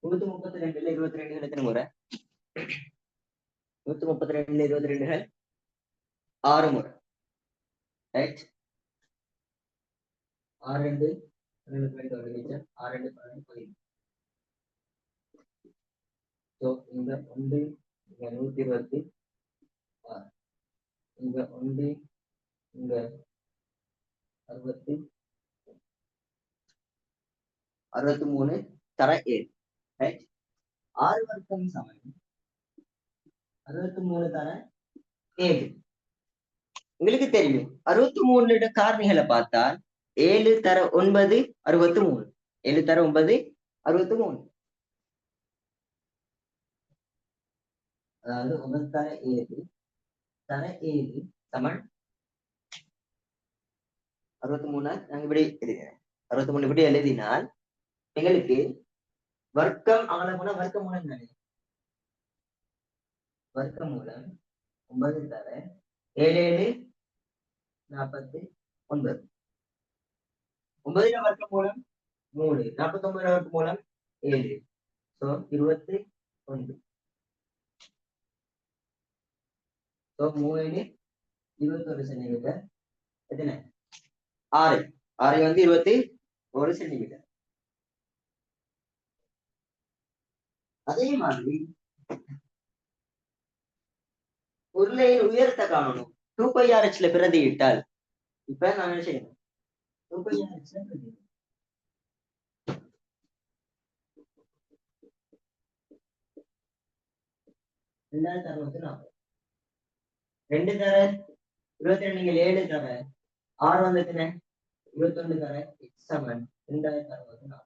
132ல 22 எத்தனை முறை? 132ல 22 6 முறை. ரைட். 6 2 2 கழிச்சா 6 2 11. ஸோ இந்த 1 இங்க 126 இங்க 1 இங்க 63 தர 7. ரைட். 6 வர்க்கம் சமம் 63 தர 7. உங்களுக்கு தெரியும் 63 காரணிகளை பார்த்தால் 7 தர 9 63. 7 தர 9 63. அதாவது 9 தர 7 தர 7 சமன் 63. நாங்க இப்படி எழுதுகிறேன். 63 இப்படி எழுதினால் எங்களுக்கு வர்க்கம் ஆழமுன வர்க்க மூலம் தானே. வர்க்க மூலம் 9 தர 7 7 49. 9 வர்க்க மூலம் 3 49 வர்க்க மூலம் 7. ஸோ 21. So 3 21 centimetre. எத்தனை 6 6 வந்து 21 சென்டிமீட்டர். அதே மாதிரி உருளையின் உயரத்தை காணணும். 2πRHல பிரதியிட்டால் இப்ப நான் என்ன செய்யணும்? 2πRHல பிரதி 2040 2 தர 22 நீங்கள் 7 தர 6 வந்து எத்தனை 21 தர x சமன் 2060.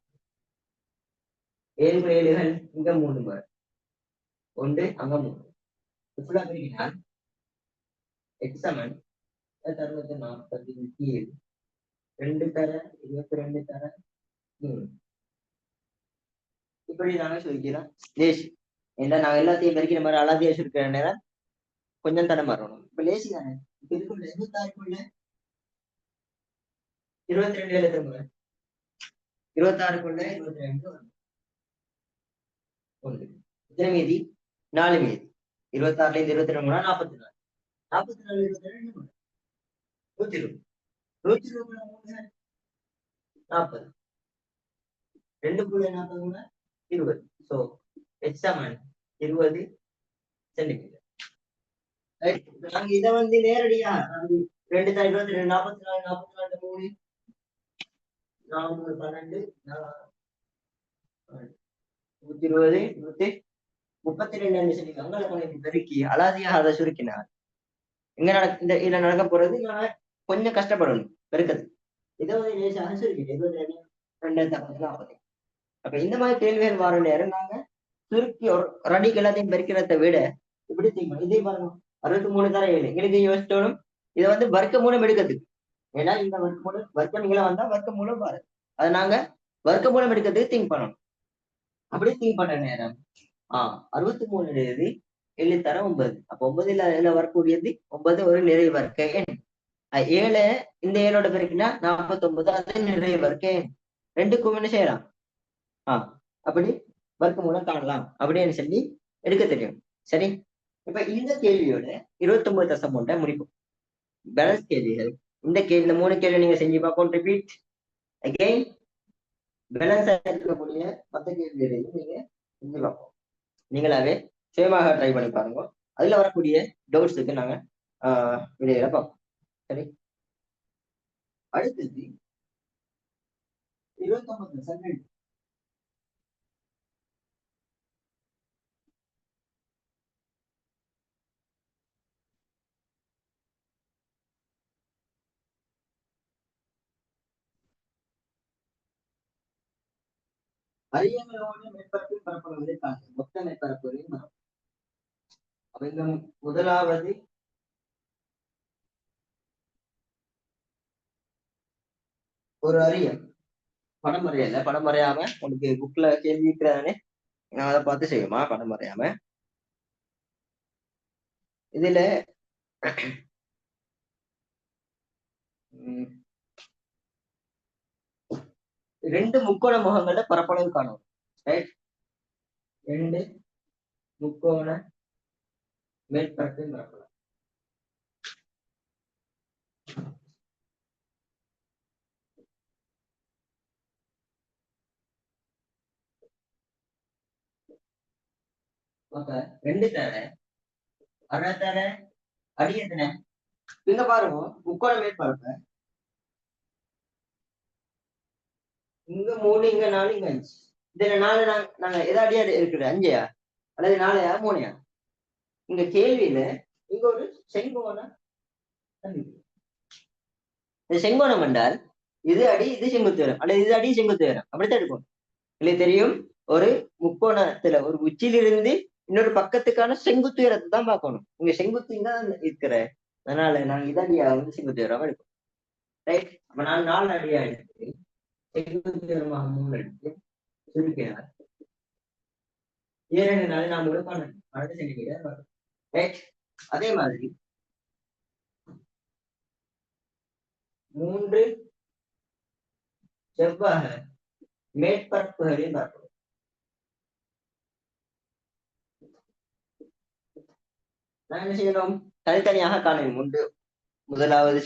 7 7கள் இங்க 3 முறை 1 அங்க 3 ஃபுல்லா பிரிக்கினால் x சமன் 647. 2 தர 22 தர 3. இப்படி நாங்க சொல்லிக்கிறோம். லேசி ஏன்னா நாங்க எல்லாத்தையும் பெருக்கிற மாதிரி அலாதியா இருக்கிற நேரம் கொஞ்சம் தடம் வரணும். இப்ப லேசி தானே. இப்ப இதுக்குள்ள 26க்குள்ள 22 எழுத முறை 26க்குள்ள 22 1 எத்தனை மீதி 4 மீதி 26ல இருந்து 22 முறை 44 44 22 முறை 120 120 40 2.40 முறை 20. ஸோ எச் சமன் 20 சென்டிமீட்டர். நாங்க இதை வந்து நேரடியா 2 தர 22 44 44 3 4 12 120 132 சென்டிமீட்டர். அங்கே கொஞ்சம் பெருக்கி அலாதியாக அதை சுருக்கினார் எங்க இந்த இதுல நடக்க போறது. நான் கொஞ்சம் கஷ்டப்படணும் பெருக்கிறது. இதை வந்து லேசாக சுருக்கிட்டு 22 2040. அப்ப இந்த மாதிரி கேள்விகள் வர நேரம் நாங்க சுருக்கி ஒரு அடிக்கு எல்லாத்தையும் பெருக்கிறத விட இப்படி செய்யணும். இதே பாருங்க 63 தர 7 எங்களுக்கு யோசிச்சோடும் இதை வந்து வர்க்க மூலம் எடுக்கிறதுக்கு. ஏன்னா இந்த வர்க்க மூலம் வர்க்க நீங்களா வந்தா வர்க்க மூலம் பாருங்க. அதை நாங்க வர்க்க மூலம் எடுக்கிறதுக்கு திங்க் பண்ணணும். அப்படி திங்க் பண்ற நேரம் 63 7 தர 9. அப்ப 9 வரக்கூடியது 9 ஒரு நிறை வர்க்க எண். 7 இந்த ஏழோட பெருக்கினா 49, அது நிறை வர்க்க எண். ரெண்டுக்கும் என்ன செய்யலாம்? அப்படி வர்க்க மூலம் காணலாம் அப்படின்னு சொல்லி எடுக்க தெரியும். சரி, இப்ப இந்த கேள்வியோட 29.1 முடிப்போம். பேலன்ஸ் கேள்விகள். இந்த 3 கேள்வி நீங்க செஞ்சு பார்ப்போம். Repeat again. பேலன்ஸா இருக்கக்கூடிய மற்ற கேள்விகளையும் நீங்க செஞ்சு பார்ப்போம். நீங்களாவே சுயமாக ட்ரை பண்ணி பாருங்க. அதுல வரக்கூடிய டவுட்ஸுக்கு நாங்க விடையில பார்ப்போம். சரி, அடுத்தது 29 அரியங்களோட மேற்பரப்பில் பரப்பளவு மொத்த மேற்பரப்புகளையும் வரும். அப்ப இந்த முதலாவது ஒரு அரியம் படம் வரையல. படம் வரையாம உனக்கு புக்ல கேள்வி இருக்கிறதானே, நான் அதை பார்த்து செய்யுமா? படம் வரையாம இதுல 2 முக்கோண முகங்கள பரப்பளவு காணும். ரைட், 2 முக்கோண மேற்பரப்பின் பரப்பளவு. அப்ப 2 தர அரை தர அடி எத்தனை? இங்க பாருங்க, முக்கோண மேற்பரப்ப இங்க 3, இங்க 4, இங்க 5. இதுல 4 நாங்க எதை அடியா இருக்குது? 5 அல்லது 4 3? இங்க கேள்வியில இங்க ஒரு செங்கோணம். இந்த செங்கோணம் என்றால் இது அடி இது செங்குத்து உயரம், அல்லது இது அடி செங்குத்து உயரம், அப்படித்தான் இருக்கும். இல்லை தெரியும், ஒரு முக்கோணத்துல ஒரு உச்சியிலிருந்து இன்னொரு பக்கத்துக்கான செங்குத்து உயரத்தை தான் பார்க்கணும். இங்க செங்குத்து தான் இருக்கிற, அதனால நாங்க இதடியா வந்து செங்குத்து உயரமா எடுப்போம். ரைட், அப்ப நான் 4 அடியா எடுத்து செங்குத்து உயரமாக 3 எடுத்து சுருக்கினார் 7 4 நான் 12 சென்டிமீட்டர் வரும். ரைட், அதே மாதிரி 3 செவ்வாக மேற்பரப்புகளில் பார்ப்போம். நான் என்ன செய்யணும்? தனித்தனியாக காணும். முதலாவது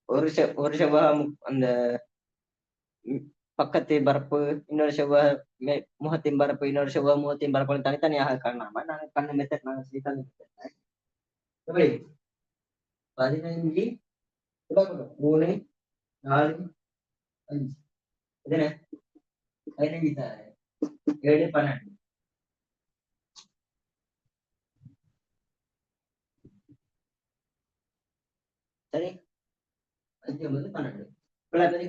ஒரு செவ்வாய் அந்த பக்கத்தின் பரப்பு, இன்னொரு செவ்வாய் முகத்தின் பரப்பு, இன்னொரு செவ்வாய் முகத்தின் பரப்பு தனித்தனியாக காணாம நாங்க கண்ணு மெத்தட் நாங்க சொல்லி தந்து 15 3 4 5 இதுல 15 7 12. சரி, 5 9 12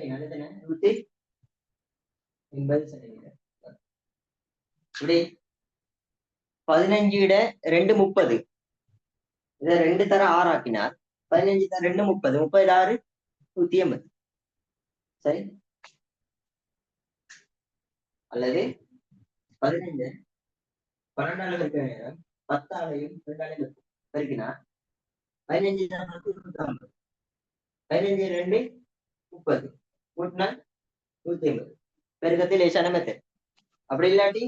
180 சென்டிமீட்டர். இப்படி 15 2 30. இதை 2 தர 6 ஆக்கினார். 15 தர 2 30, 30 6 180. சரி, அல்லது 15 12 இருக்கிற நேரம் 10 2 பெருக்கினார் 15 15 2 30 கூட்டினா 180. பெருக்கத்தில் லேசான மெத்தட். அப்படி இல்லாட்டி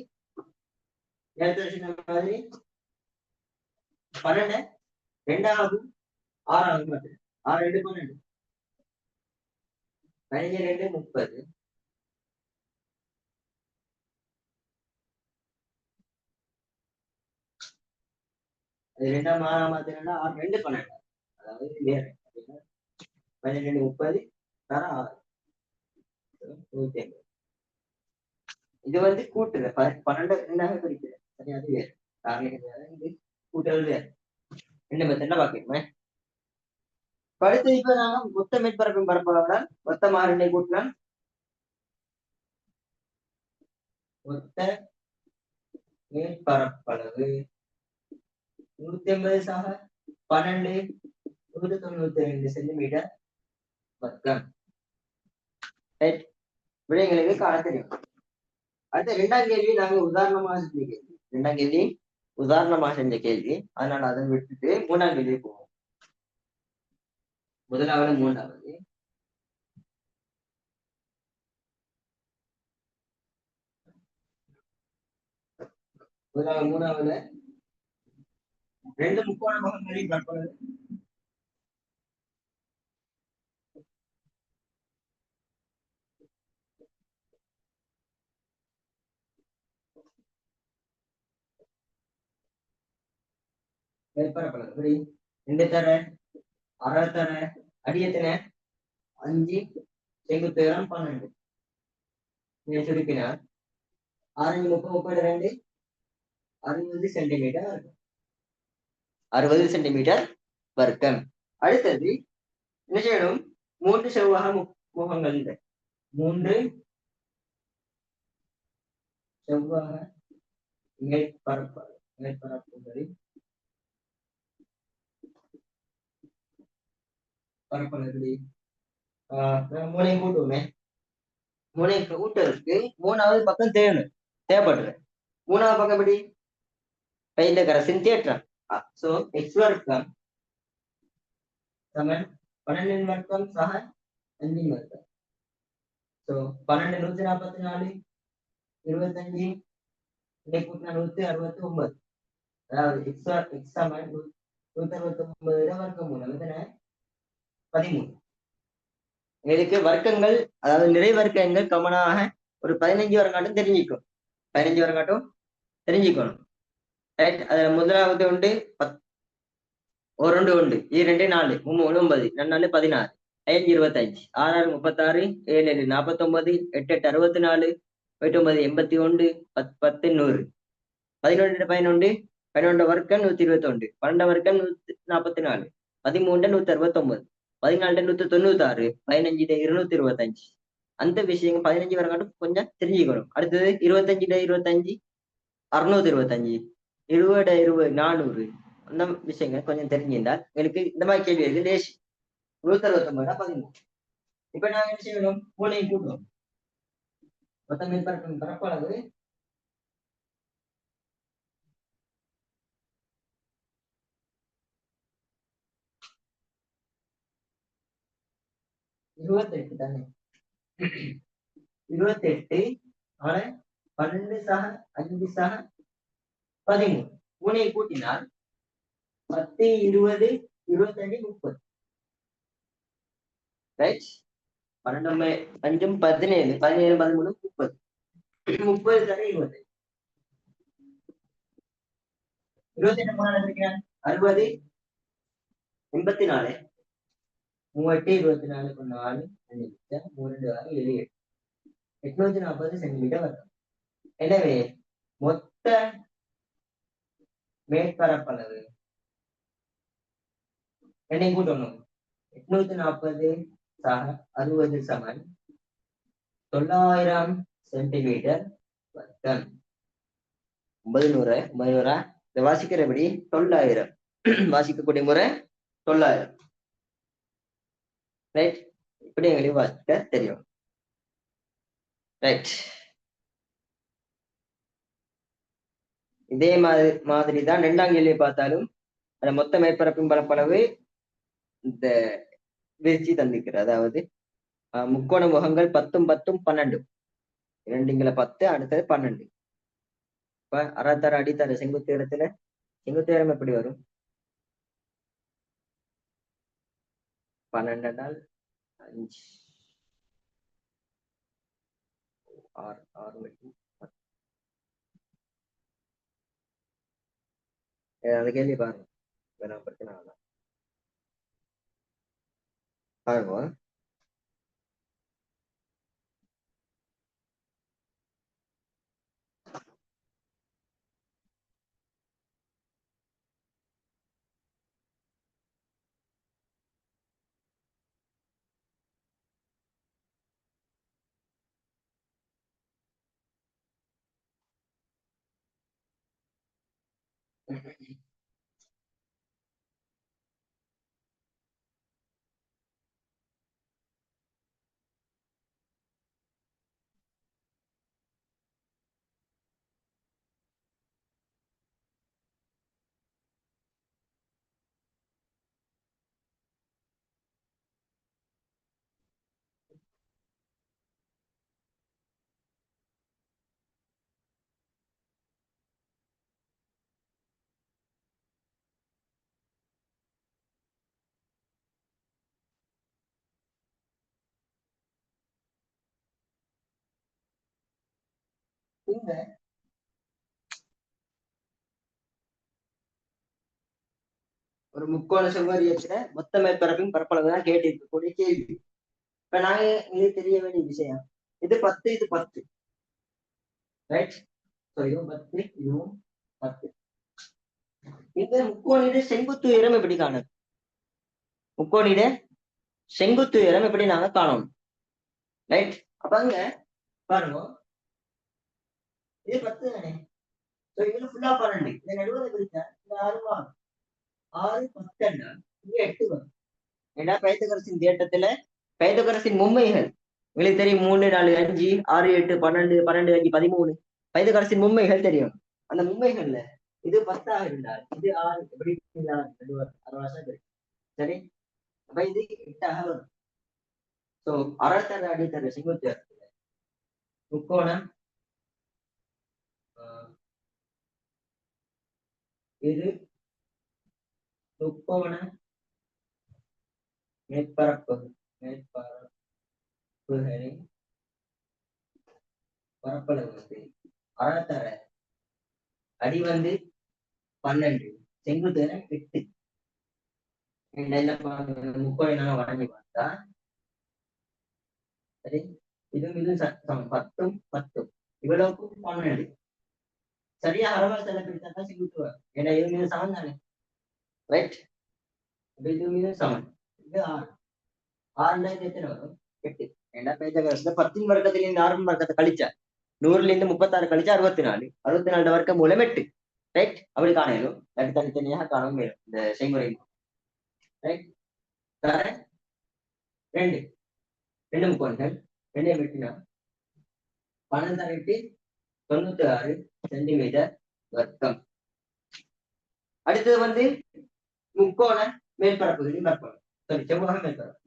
மாதிரி 12 2 ஆகும் 6 ஆகும். 6 2 12 15 2 30. அது 2 6 மாத்திரம்னா 6 2 12. அதாவது 12 30 தர 6 180. இது வந்து கூட்டுல 12 2ஆக பிரிக்கிறேன். சரி, அது வேறு காரணம். இது கூட்டல் வேறு. 2 மெத்தட்ல பாக்கணுமே. அடுத்து இப்ப நாங்க மொத்த மேற்பரப்பின் பரப்பளவுடன் மொத்த மாறினை கூட்டினால் மொத்த மேற்பரப்பளவு 180 சக 12 192 சென்டிமீட்டர் வர்க்கம். விடயங்களுக்கு காண தெரியும். அடுத்த இரண்டாம் கேள்வி நாங்க உதாரணமாக செஞ்ச கேள்வி. இரண்டாம் கேள்வி உதாரணமாக செஞ்ச கேள்வி. அதனால அதை விட்டுட்டு மூணாம் கேள்வி போவோம். முதலாவது மூன்றாவது மூணாவது ரெண்டு முக்கோண முகங்களையும் கற்பது. மேற்பரப்பளவு எப்படி 2 தர 6 தர அடி எத்தனை 5 செங்குத்து உயரம் 12 இதை சுருக்கினார் 6 30 32 60 சென்டிமீட்டர் வர்க்கம். 60 சென்டிமீட்டர் வர்க்கம். அடுத்தது என்ன செய்யணும்? 3 செவ்வக முகங்கள் 3 செவ்வக மேற்பரப்புகளில் பரப்பளவு மூணை கூட்டுவோமே. மூணை கூட்டுறதுக்கு மூணாவது பக்கம் தேவைப்படுற மூணாவது பக்கம் எப்படி கையில கரசின் தேற்றம். சோ எக்ஸ் வர்க்கம் சமன் 12 வர்க்கம் சக 5 வர்க்கம். சோ 12 144 25 இதை கூட்டினா 169. அதாவது எக்ஸ் சமன் 169 வர்க்கம் மூலம் எத்தனை 13. இதுக்கு வர்க்கங்கள் அதாவது நிறை வர்க்கங்கள் கமனாக ஒரு 15 வரங்காட்டும் தெரிஞ்சுக்கும். 15 வரங்காட்டும் தெரிஞ்சுக்கணும். ரைட். அதுல முதலாவது உண்டு ஒரு 2 உண்டு 2 4 3 9 4 16 5 25 6 36 7 49 8 64 8 81 10 100 11 11 வர்க்கம் 121 12 வர்க்கம் 144 13 169 14 196 15 225. அந்த விஷயம் 15 வரங்காட்டும் கொஞ்சம் தெரிஞ்சுக்கணும். அடுத்தது 25 25 625 20 20 400 அந்த விஷயங்கள் கொஞ்சம் தெரிஞ்சிருந்தால் எனக்கு இந்த மாதிரி கேள்வி லேசி 169 13. இப்ப நாங்க என்ன செய்யணும்? மூணையும் கூட்டுவோம். மொத்தம் மேற்பரப்பின் பரப்பளவு 28 தானே. 28 12 சக 5 சக 13. மூணையை கூட்டினால் 10 20 25 30. ரைட். 12 5 17 17 13 30 30 சக 20 28 மூணாவது இருக்கிறான் 60 84 38 24 4 5 3 6 7 8 840 சென்டிமீட்டர் வரும். எனவே மொத்த மேற்பரப்பளவு என்னை கூட்டணும் 840 60 சமன் 900 சென்டிமீட்டர் வர்க்கம். 900 இதை வாசிக்கிறபடி 900 வாசிக்கக்கூடிய முறை 900. ரைட். இப்படி எங்களுக்கு வாசிக்க தெரியும். ரைட். இதே மாதிரி தான் ரெண்டாம் கேள்வி பார்த்தாலும் அந்த மொத்த மேற்பரப்பின் பரப்பளவு இந்த விரிச்சி தந்திருக்கிறது. அதாவது முக்கோண முகங்கள் 10 10 12 2 10 அடுத்தது 12. இப்ப 66 அடித்தர செங்குத்து இடத்துல செங்குத்து உயரம் எப்படி வரும்? 12 5 6 6 அந்த கேள்வி பாருங்க. பிரச்சனை பாருங்க. இங்க ஒரு முக்கோண செவ்வரியத்துல மொத்த மேற்பரப்பின் பரப்பளவு தான் கேட்டு இருக்கக்கூடிய கேள்வி. இப்ப நாங்க உங்களுக்கு தெரிய வேண்டிய விஷயம் இது 10 இது 10 ரைட். இதுவும் 10 இதுவும் 10. இந்த முக்கோணிட செங்குத்து உயரம் எப்படி காணும்? முக்கோணிட செங்குத்து உயரம் எப்படி நாங்க காணணும்? ரைட். அப்ப அங்க பாருங்க இது 10 தானே. இதுல ஃபுல்லா 12. இதை நடுவில் பிரிச்சா இந்த 6 வரும். 6 10 இங்க 8 வரும். ஏன்னா பைத்தகரசின் தேட்டத்துல பைத்தகரசின் மும்மைகள் உங்களுக்கு தெரியும். 3 4 5 6 8 12 12 5 13 பைத்தகரசின் மும்மைகள் தெரியும். அந்த மும்மைகள்ல இது 10 இருந்தால் இது 6 எப்படி 6 வருஷம் சரி. அப்ப இது 8 வரும். சோ அரைத்தர அடித்தர செங்குத்து முக்கோணம் இது முக்கோண மேற்பரப்புகளின் பரப்பளவு வந்து அரைத்தர அடி வந்து 12 செங்குத்து 8. முக்கோணம் வழங்கி பார்த்தா சரி. இது சத்தம் 10 10 இவ்வளவுக்கு 12 சரியா அரவாசல பிடித்தா செங்குத்து வரும். ஏன்னா இது மீது சமன் தானே ரைட். இது மீது சமன். இது 6 6 எத்தனை வரும் 8. ஏன்னா பைத்தகரஸ்ல 10 வர்க்கத்துல இந்த 6 வர்க்கத்தை கழிச்சா 100ல இருந்து 36 கழிச்சா 64 64 வர்க்கம் மூலம் 8 ரைட். அப்படி காணலும் தனித்தனியாக காணவும் மேலும் இந்த செய்முறை ரைட். ரெண்டு ரெண்டு முக்கோணங்கள் 2 வெட்டினா 96 சென்டிமீட்டர் வர்க்கம். அடுத்தது வந்து முக்கோண மேற்பரப்புகளின் பரப்பளவு சாரி செவ்வக மேற்பரப்பு.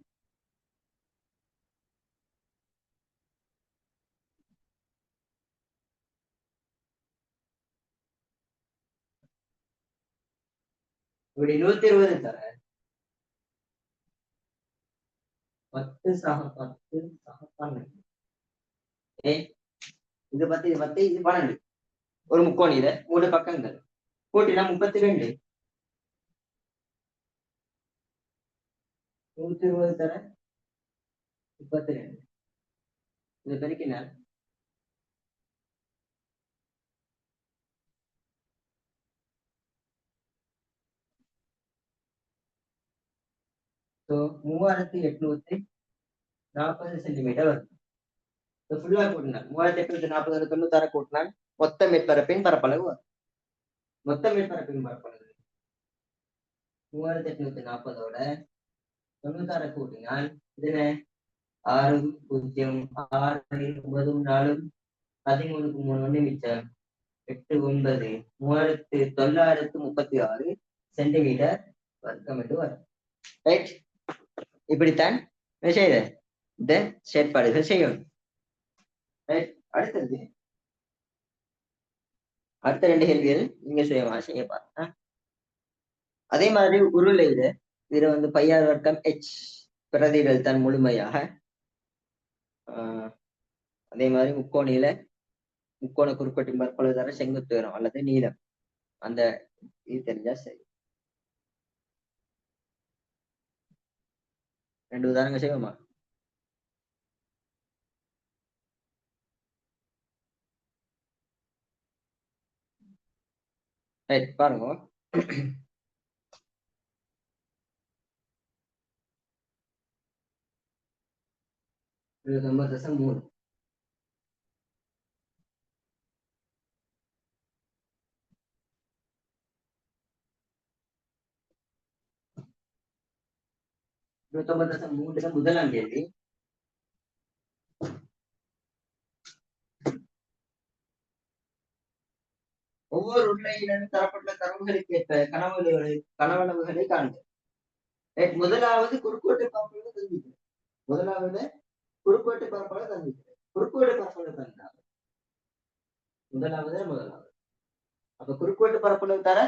இப்படி 120 தர 10 சக 10 சக 12 இது 10 இது 10 இது 12 ஒரு முக்கோணி இத 3 பக்கங்கள் கூட்டினா 32. 120 தர 32 இது பெருக்கினால் ஸோ 3840 சென்டிமீட்டர் வருது. ஃபுல்லா கூட்டினால் 3840 96 கூட்டினால் மொத்த மேற்பரப்பின் பரப்பளவு வரும். மொத்த மேற்பரப்பின் பரப்பளவு 3840ஓட 96 கூட்டினால் இதுல 6 0 6 9 4 13 3 மிச்சம் 8 9 3936 சென்டிமீட்டர் வர்க்கம் என்று வரும் ரைட். இப்படித்தான் செய்த இந்த செயற்பாடுகள் செய்யணும் ரைட். அடுத்தது அடுத்த 2 கேள்விகள் நீங்க சுயமா செய்ய பாருங்க. அதே மாதிரி உருளையில இதுல வந்து பையார் வர்க்கம் h பிரதிகள் தான் முழுமையாக. அதே மாதிரி முக்கோணியில முக்கோண குறுக்கட்டின் பரப்பளவு தர செங்குத்து உயரம் அல்லது நீளம் அந்த இது தெரிஞ்சா சரி. 2 உதாரணங்கள் செய்வோமா? ரைட் பாருங்க. 9.3 29.3 முதலாம் கேள்வி. ஒவ்வொரு உருளையிலும் தரப்பட்ட தரவுகளுக்கு ஏற்ப கனவளவுகளை காண்க. முதலாவது குறுக்கோட்டு பரப்பளவு தந்திருக்கிறேன். முதலாவது குறுக்கோட்டு பரப்பளவு தந்திருக்கிறேன். குறுக்கோட்டு பரப்பளவு தந்தார் முதலாவது. அப்ப குறுக்கோட்டு பரப்பளவு தர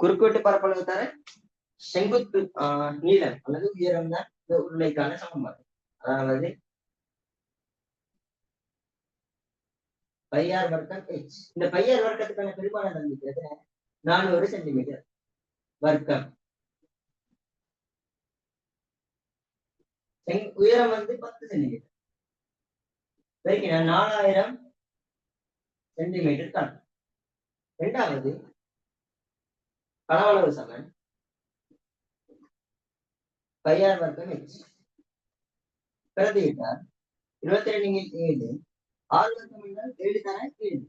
குறுக்கோட்டு பரப்பளவு தர செங்குத்து நீளம் அல்லது உயரம் தான் இந்த உருளைக்கான சமன்பாடு. அதாவது பையார் வர்க்கம் h. இந்த பையார் வர்க்கத்துக்கான பெருமான நம்பிக்கை 400 சென்டிமீட்டர் வர்க்கம். உயரம் வந்து 10 சென்டிமீட்டர். 4000 சென்டிமீட்டர் தான். இரண்டாவது பரவளவு சமன் பையார் வர்க்கம் h. பிரதியிட்டார் 22 7 6 வர்க்கம் என்றால் 7 தர 7.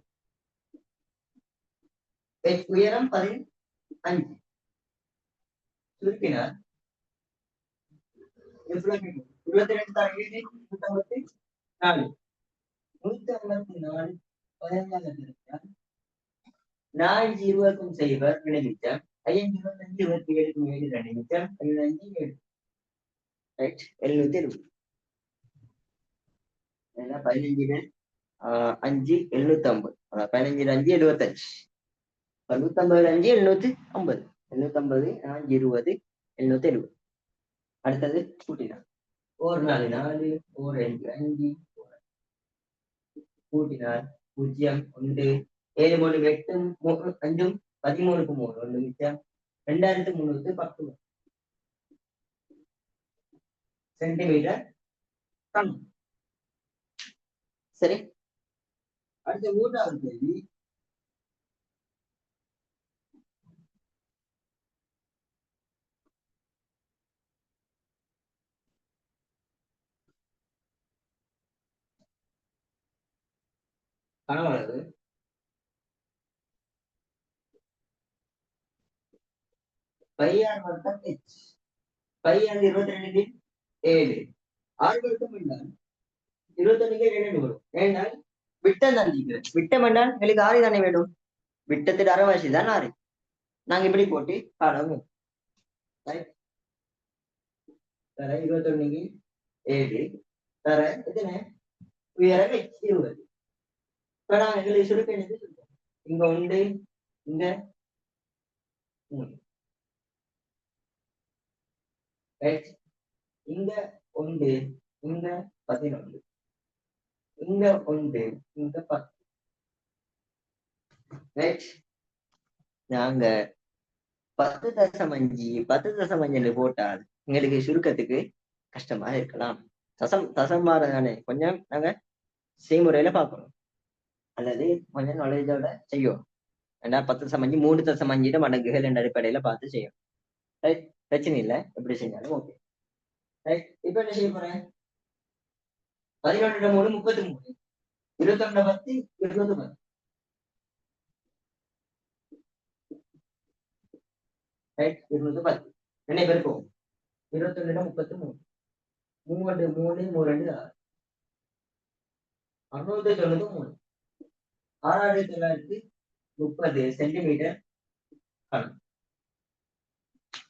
h உயரம் 15. சுருக்கினார் 22 தர 7 154. 154 15 4 20 செய்வர் விளைவிச்சம் 5 25 27 7 2 நிமிஷம் 15 7. ரைட் 720. 15 5 750. 15 5 75. 150 5 750. 750 4 20 770. அடுத்தது கூட்டினார். ஒரு 4 4 ஒரு 5 5 கூட்டினார் 0 1 7 3 8 5 13 3 1 நிமிஷம் 2310 சென்டிமீட்டர் டன். சரி, அடுத்த மூன்றாவது கேள்வி. கனவளவு பையார் வர்க்கம் h. பையார் 22 7 6 வர்க்கம் என்றால் 21 2 வரும். ஏனால் விட்டம் தான் தீக்கிறேன். விட்டம் என்றால் எங்களுக்கு 6 தானே வேணும். விட்டத்துக்கு அரைவாசி தான் 6. நாங்க இப்படி போட்டு காணவும். 21 7 தர எத்தனை உயரம் 20. இப்ப நான் எங்களுக்கு சுருக்க என்னது சொல்றேன். இங்க 1 இங்க 3. இங்க 1 இங்க 11 இங்க 1 இங்க 10. நாங்க 10.5 10.5 போட்டால் எங்களுக்கு சுருக்கத்துக்கு கஷ்டமா இருக்கலாம். தசம் மாறதானே கொஞ்சம் நாங்க செய்முறையில பார்க்கணும் அல்லது கொஞ்சம் நாலேஜோட செய்யும். ஏன்னா 10.5 3.5 மடங்குகள் என்ற அடிப்படையில பார்த்து செய்யும். பிரச்சனை இல்லை, எப்படி செஞ்சாலும் ஓகே. இப்ப என்ன செய்ய போறேன்? 11 3 33 21 10 210. ரைட் 210 என்ன பேருக்கும் 21 33 3 3 3 693 6930 சென்டிமீட்டர்.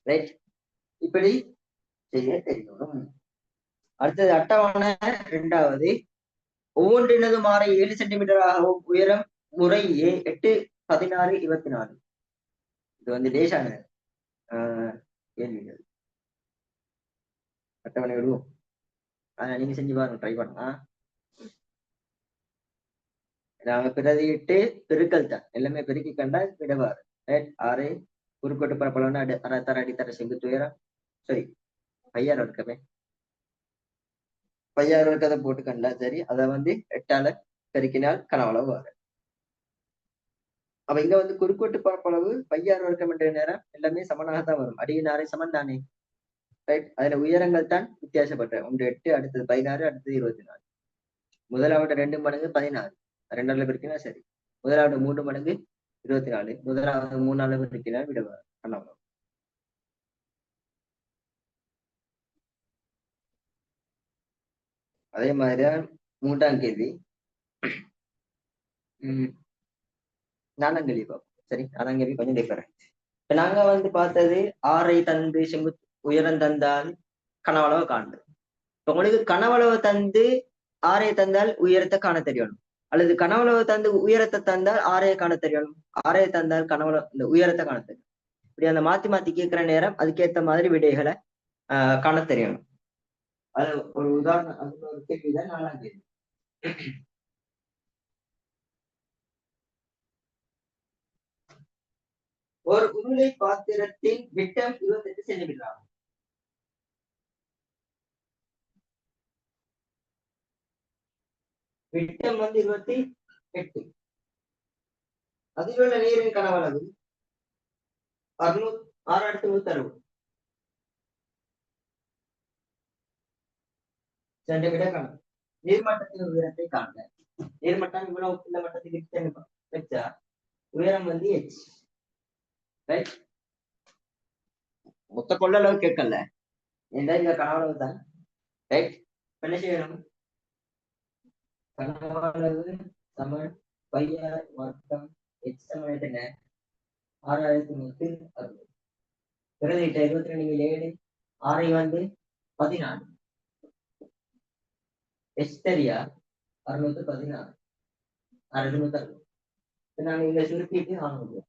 ரைட், இப்படி செய்ய தெரியும். அடுத்தது அட்டவணை 2வது. ஒவ்வொன்றினது மாறை 7 சென்டிமீட்டர் ஆகவும் உயரம் முறையே 8 16 24. இது வந்து லேசான கேள்விகள். அட்டவணை விடுவோம். நீங்க செஞ்சு பாருங்க, ட்ரை பண்ணலாம். நாங்க பிரதியிட்டு பெருக்கல் தான் எல்லாமே பெருக்கி கண்டா விடவாரு. 6 குறுக்கோட்டு பரப்பளவுன்னா அரைத்தர அடித்தர செங்குத்து உயரம். சரி, பையார் வர்க்கமே பையார் வர்க்கத்தை போட்டு கண்டா சரி, அதை வந்து 8ஆல பெருக்கினால் கனவளவு வரும். அப்ப இங்க வந்து குறுக்கோட்டு பரப்பளவு பையார் வர்க்கம் என்ற நேரம் எல்லாமே சமனாகத்தான் வரும். அடியின் ஆரை சமன் தானே. ரைட், அதுல உயரங்கள் தான் வித்தியாசப்பட்ட. 1 8, அடுத்தது 16, அடுத்தது 24. முதலாவது 2 மடங்கு 16, 2ஆல பெருக்கினா சரி. முதலாவது 3 மடங்கு 24, முதலாவது 3ஆல பெருக்கினா விடுவார் கனவளவு. அதே மாதிரிதான் 3ஆம் கேள்வி. 4ஆம் கேள்வி பார்ப்போம். சரி, 4ஆம் கேள்வி கொஞ்சம் டிஃபரெண்ட். இப்ப நாங்க வந்து பார்த்தது 6ஐ தந்து செங்குத்து உயரம் தந்தால் கனவளவு காண்பது. இப்ப உங்களுக்கு கனவளவு தந்து 6ஐ தந்தால் உயரத்தை காண தெரியணும், அல்லது கனவளவு தந்து உயரத்தை தந்தால் 6ஐ காண தெரியணும். 6ஐ தந்தால் கனவளவு இந்த உயரத்தை காண தெரியும். இப்படி அந்த மாத்தி மாத்தி கேட்கிற நேரம் அதுக்கேற்ற மாதிரி விடைகளை காண தெரியணும். அது ஒரு உதாரணம், அதுக்கு ஒரு கேள்விதான் 4ஆம் கேள்வி. ஒரு உருளை பாத்திரத்தின் விட்டம் 28 சென்டிமீட்டர் ஆகும். விட்டம் 28. அதில் உள்ள நீரின் கனவளவு 6160 சென்டிமீட்டர் கணக்கு. நீர்மட்டத்தின் உயரத்தை காண்க. நீர்மட்டம் இவ்வளவு இந்த மட்டத்துக்கு வச்சா உயரம் h. ரைட், மொத்த கொள்ளளவு கேட்கல, ஏன்னா இந்த கனவளவு தான். ரைட், என்ன செய்யணும்? கனவளவு சமன் பையார் வர்க்கம் h சமன் என்ன? 6160. பிறகு 22 7 6 14. h தெரியா? 616. 660. நாங்க இங்க சுருக்கிட்டு வாங்க.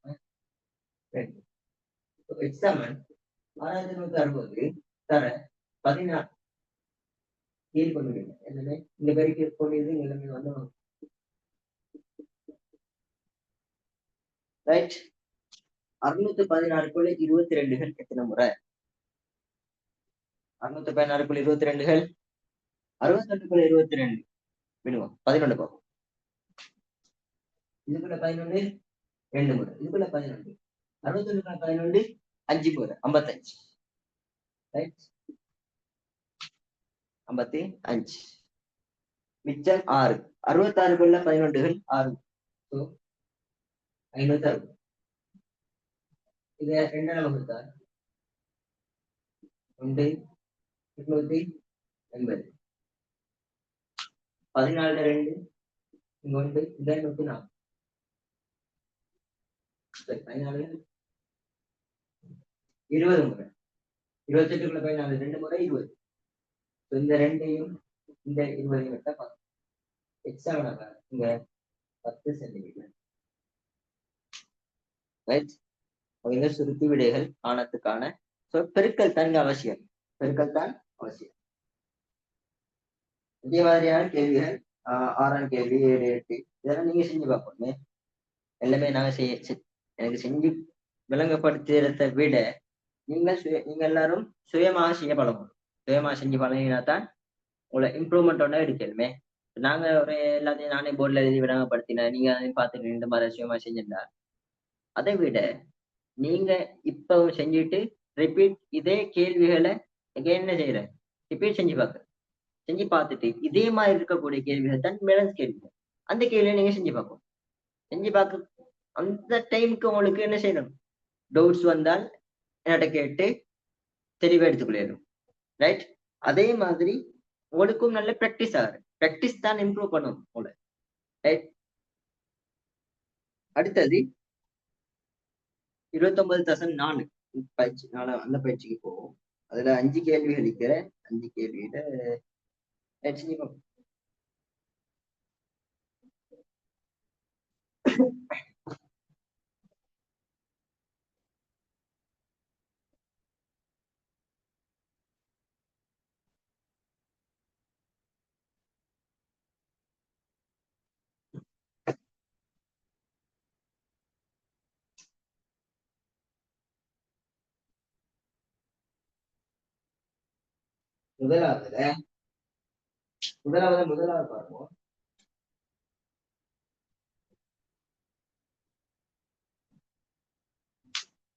h சமன் 6160 தர 16 கீழ் கொண்டு என்னமே இந்த பெருக்கி கொண்டு நிலைமை வந்து ரைட். 616 22 எத்தனை முறை? 616 22 62 22 விடுவோம். 11 பார்ப்போம். இதுக்குள்ள 11 2 முறை, இதுக்குள்ள 11 61 11 5 முறை 55. ரைட், 55 மிச்சம் 6. 66 11 6. 560. இத 2 வகுத்தா 1 880. 14 2 இங்க 1 இந்த 104. 14 20 முறை. 28 14 2 முறை 20. இந்த 2ஐயும் இந்த 20 விட்ட 10. எக்ஸாம் இங்க 10 சென்டிமீட்டர். ரைட், அவங்க சுருத்தி விடைகள் காணத்துக்கான பெருக்கல் தான் அவசியம். பெருக்கல் தான் அவசியம். இதே மாதிரியான கேள்விகள் 6ஆம் கேள்வி 7 8 இதெல்லாம் நீங்க செஞ்சு பார்ப்போமே. எல்லாமே நாங்க எனக்கு செஞ்சு விளங்கப்படுத்துறத விட நீங்க எல்லாரும் சுயமாக செய்ய பழகணும். சுயமாக செஞ்சு பழகினா தான் உங்களை இம்ப்ரூவ்மெண்ட் ஒன்றா எடுக்கணுமே. நாங்க ஒரு எல்லாத்தையும் நானே போர்டில் எழுதி விளங்கப்படுத்தினேன், நீங்க அதையும் பார்த்துட்டு இந்த மாதிரி சுயமா செஞ்சிருந்தா அதை விட நீங்க இப்பவும் செஞ்சுட்டு ரிப்பீட் இதே கேள்விகளை என்ன செய்யற ரிப்பீட் செஞ்சு பார்த்துட்டு இதே மாதிரி இருக்கக்கூடிய கேள்விகள் தான் பேலன்ஸ் கேள்விகள். அந்த கேள்வியை நீங்க செஞ்சு பார்ப்போம். செஞ்சு பார்க்க அந்த டைமுக்கு உங்களுக்கு என்ன செய்யணும்? டவுட்ஸ் வந்தால் என்கிட்ட கேட்டு தெளிவா எடுத்துக்கொள்ளணும். ரைட், அதே மாதிரி உங்களுக்கும் நல்ல ப்ராக்டிஸ் ஆகுது. ப்ராக்டிஸ் தான் இம்ப்ரூவ் பண்ணும் உங்களை. ரைட், அடுத்தது 29.4 பயிற்சி. அந்த பயிற்சிக்கு போவோம். அதுல 5 கேள்விகள் இருக்கிற 5 கேள்வியில முதலாவது பார்ப்போம்.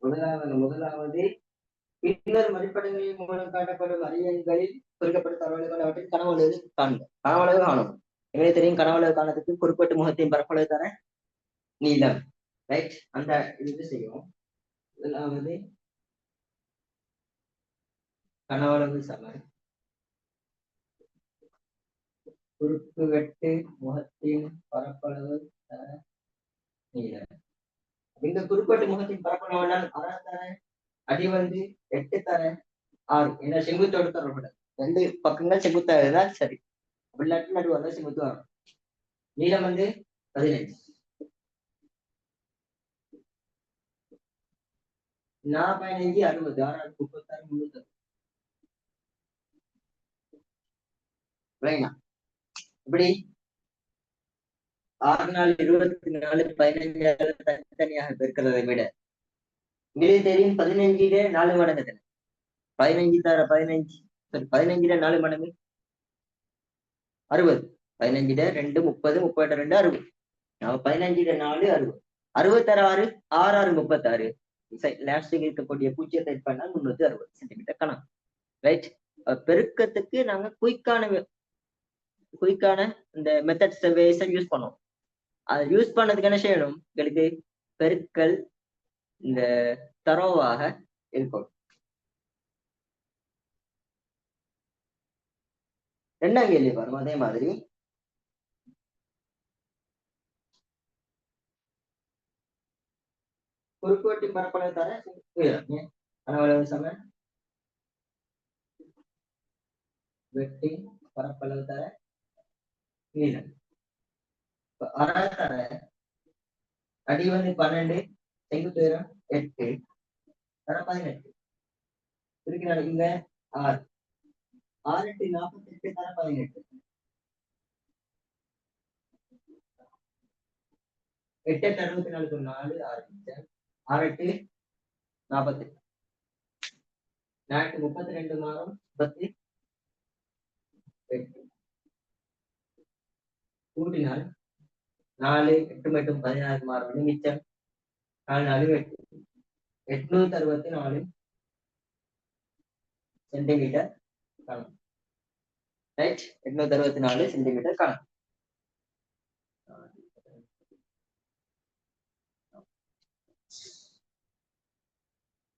முதலாவது பின்னர் மதிப்பீடுகளின் மூலம் காட்டப்படும் அறியங்களில் குறிக்கப்பட்ட தகவல்கள் அவற்றின் கனவளவு காண்க. கனவளவு காணும். எங்களுக்கு தெரியும் கனவளவு காணத்துக்கு குறிப்பிட்ட முகத்தின் பரப்பளவு தர நீளம். ரைட், அந்த இது செய்யும். முதலாவது கனவளவு சமன் குறுக்கு வெட்டு முகத்தின் பரப்பளவு தர நீளம். இந்த குறிப்பிட்ட முகத்தின் பரப்பளவு 6 தர, அடி 8 தர 6. ஏன்னா செங்குத்தோடு தொடர்புடன் 2 பக்கங்கள் செங்குத்தாக சரி. அப்படில்லாட்டி நடுவாக செங்குத்து வரும். நீளம் 15. 15 60 6 36 300 இப்படி 6 நாள் 24 15 தனித்தனியாக பெருக்கிறதை விட உங்களுக்கு தெரியும் 15 4 மடங்கு தானே 15 தர 15 சரி 15 4 மடங்கு 60 15 2 30 30 2 60 15 4 60 60 தர 6 6 6 36 லாஸ்டிக் இருக்கக்கூடிய பூஜ்ஜியத்தை டைப் பண்ணா 360 சென்டிமீட்டர் கணக்கு ரைட். பெருக்கத்துக்கு நாங்க குயிக்கான இந்த மெத்தட்ஸ் யூஸ் பண்ணோம். அதை யூஸ் பண்ணதுக்கு என்ன செய்யணும், எங்களுக்கு பெருக்கல் இந்த தரோவாக இருக்கும். ரெண்டாம் கேள்வி வரும் அதே மாதிரி. குறுக்குவெட்டி பரப்பளவு தர உயரம் சம வெட்டி பரப்பளவு தர நீளம். தர அடி 12 செங்குத்து உயரம் 8 தர 18 இருக்கிறார். இங்க 6 6 8 48 தர 18 8 64 4 6 6 8 48 நாட்டு 32 மாதம் 38 கூட்டினால் 4 8 மட்டும் 16 மாறும் மிச்சம் 4 864 சென்டிமீட்டர் காணும். ரைட், 864 சென்டிமீட்டர் காணும்.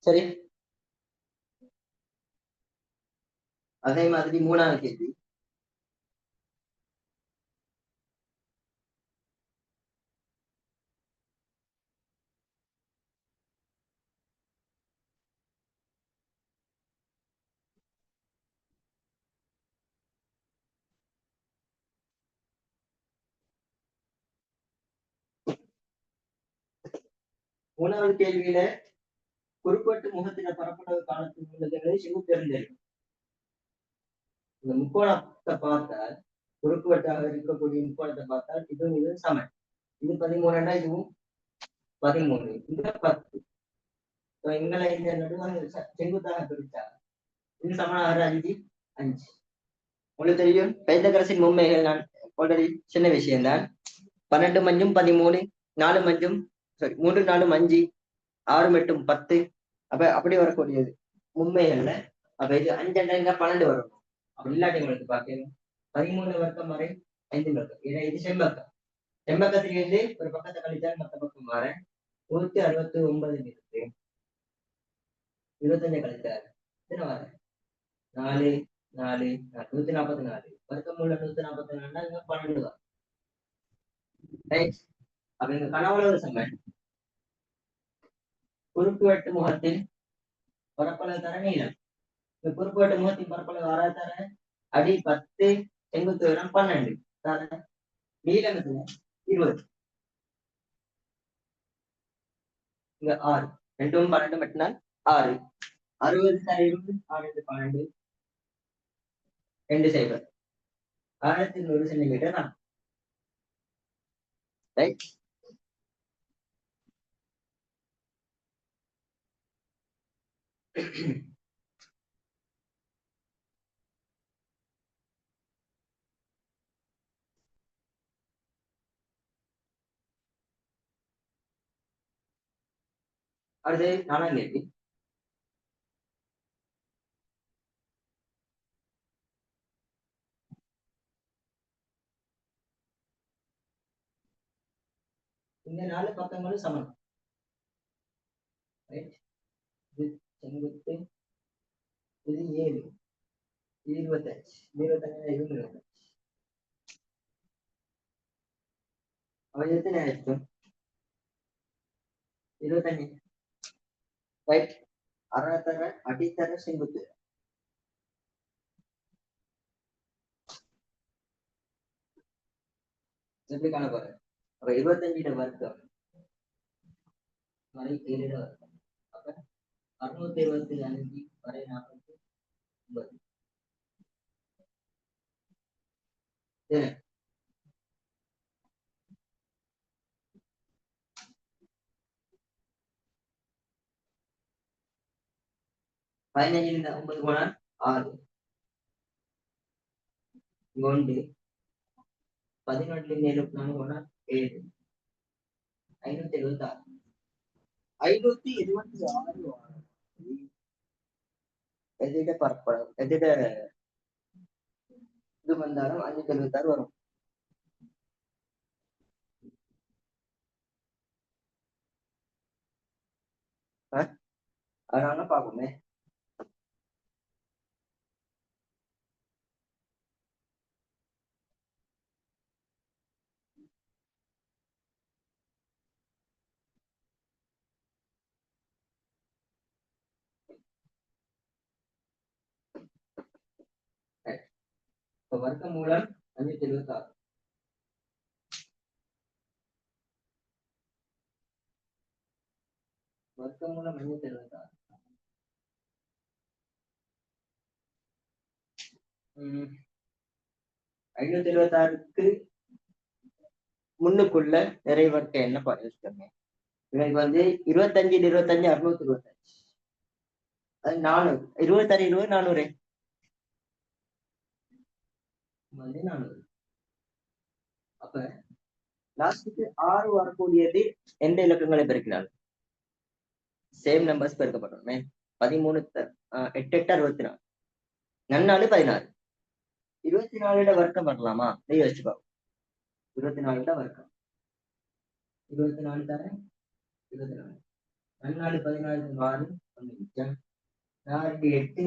சரி, அதே மாதிரி மூணாவது கேள்வி. மூணாவது கேள்வியில குறுக்குவெட்டு முகத்தின பரப்பளவு காலத்துக்கு உள்ளது தெரிஞ்சிருக்கும். இந்த முக்கோணத்தை பார்த்தால், குறுக்குவெட்டாக இருக்கக்கூடிய முக்கோணத்தை பார்த்தால் இதுவும் இது சமன். இது 13 இதுவும் 13 இந்த 10. எங்களை இந்த நடுவாக செங்குத்தாக பிரித்தா இது சமனாக 5 5. உங்களுக்கு தெரியும் பைத்தகரசின் உண்மைகள் நான் ஆல்ரெடி சின்ன விஷயம்தான். 12 மஞ்சும் 13 4 மஞ்சும் 3 4 5 6 மட்டும் 10. அப்படி வரக்கூடியது உண்மைகள்ல. அப்ப இது 5 12 வரும். அப்படி இல்லாட்டி உங்களுக்கு பார்க்கணும் 13 வர்க்கம் வரை 5 வர்க்கம். ஏன்னா இது செம்பக்கம். செம்பக்கத்திலிருந்து ஒரு பக்கத்தை கழித்தால் மொத்த பக்கம் வர 169 இருக்கு. 25 கழித்தார் எத்தனை வர 4 4 144 வர்க்கமுள்ள 144 12 வரும். ரைட். அப்ப இந்த கனவுல சமன் குறுக்குவெட்டு முகத்தில் பரப்பளவு தர நீளம். இந்த குறுக்குவெட்டு முகத்தின் பரப்பளவு 6 தர அடி 10 செங்குத்து உயரம் 12 தர நீளம் 20. இங்க 6 2 12 மட்டும்தான் 6 60 தர 20 6 12 2 0 1100 சென்டிமீட்டர் தான். ரைட். அடுத்து 4ஆம் கேள்வி. இந்த 4 பக்கங்களும் சமம். இது செங்குத்து, இது 7 இது 25 25 அவன் எத்தனை ஆயிடுச்சு 25. ரைட். அறத்தர அடித்தர செங்குத்து எப்படி காண போற. அப்ப 25 வர்க்கம் 7 வர்க்கம். அப்ப 625 வரை 49. பதினஞ்சுல 9 போனா 6 ஒன்று. 11 74 போனா 7. 576. 526 எதிட பரப்பளவு எதிட இது வந்தாலும் 576 வரும். அதனால பாப்போமே. வர்க்க மூலம் 576. வர்க்க மூலம் 576. 576க்கு முன்னுக்குள்ள நிறைவர்க்க என்ன யோசிக்கணும். எனக்கு 25 25 625. அது 400. 26 20 400. 400. அப்ப லாஸ்டுக்கு 6 வரக்கூடியது எந்த இலக்கங்களை பெருக்கிறாள்? Same numbers பெருக்கப்பட்டோமே. 13 8 8 64. நன்னாலு 16. 24 வர்க்கம் வரலாமா? நீ யோசிச்சு பாப்போம். 24 வர்க்கம். 24 தரேன். 24. நன்னாலு 14 6 1 4 8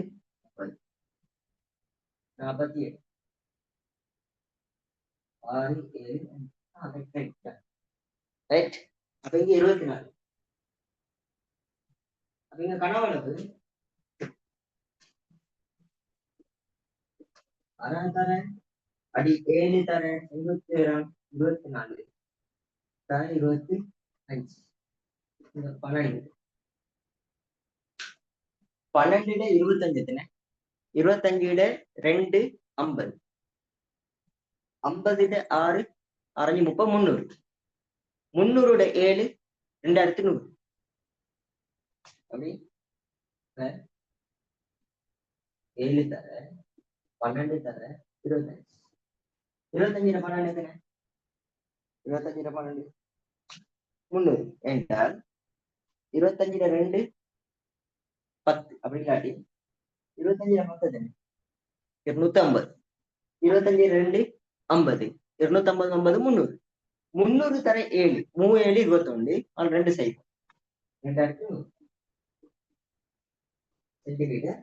48. 6 7 ரைட். அப்ப இங்க 24. அப்ப இங்க கனவளவு 6 தரேன். அடி 7 தரேன். 27 24 தரேன் 25. 12 12 25 எத்தனை? 25 2 50. 50 6 6 30 300 300 7 2100. அப்படி 7 தர 12 தர 25. 25 12 எத்தனை? 25 12 300 என்றால் 25 2 10. அப்படி இல்லாட்டி 25 10 250. 25 2 50. 250 300. 300 தர 7 3 7 21. 2 சைடு 2100 சென்டிமீட்டர்.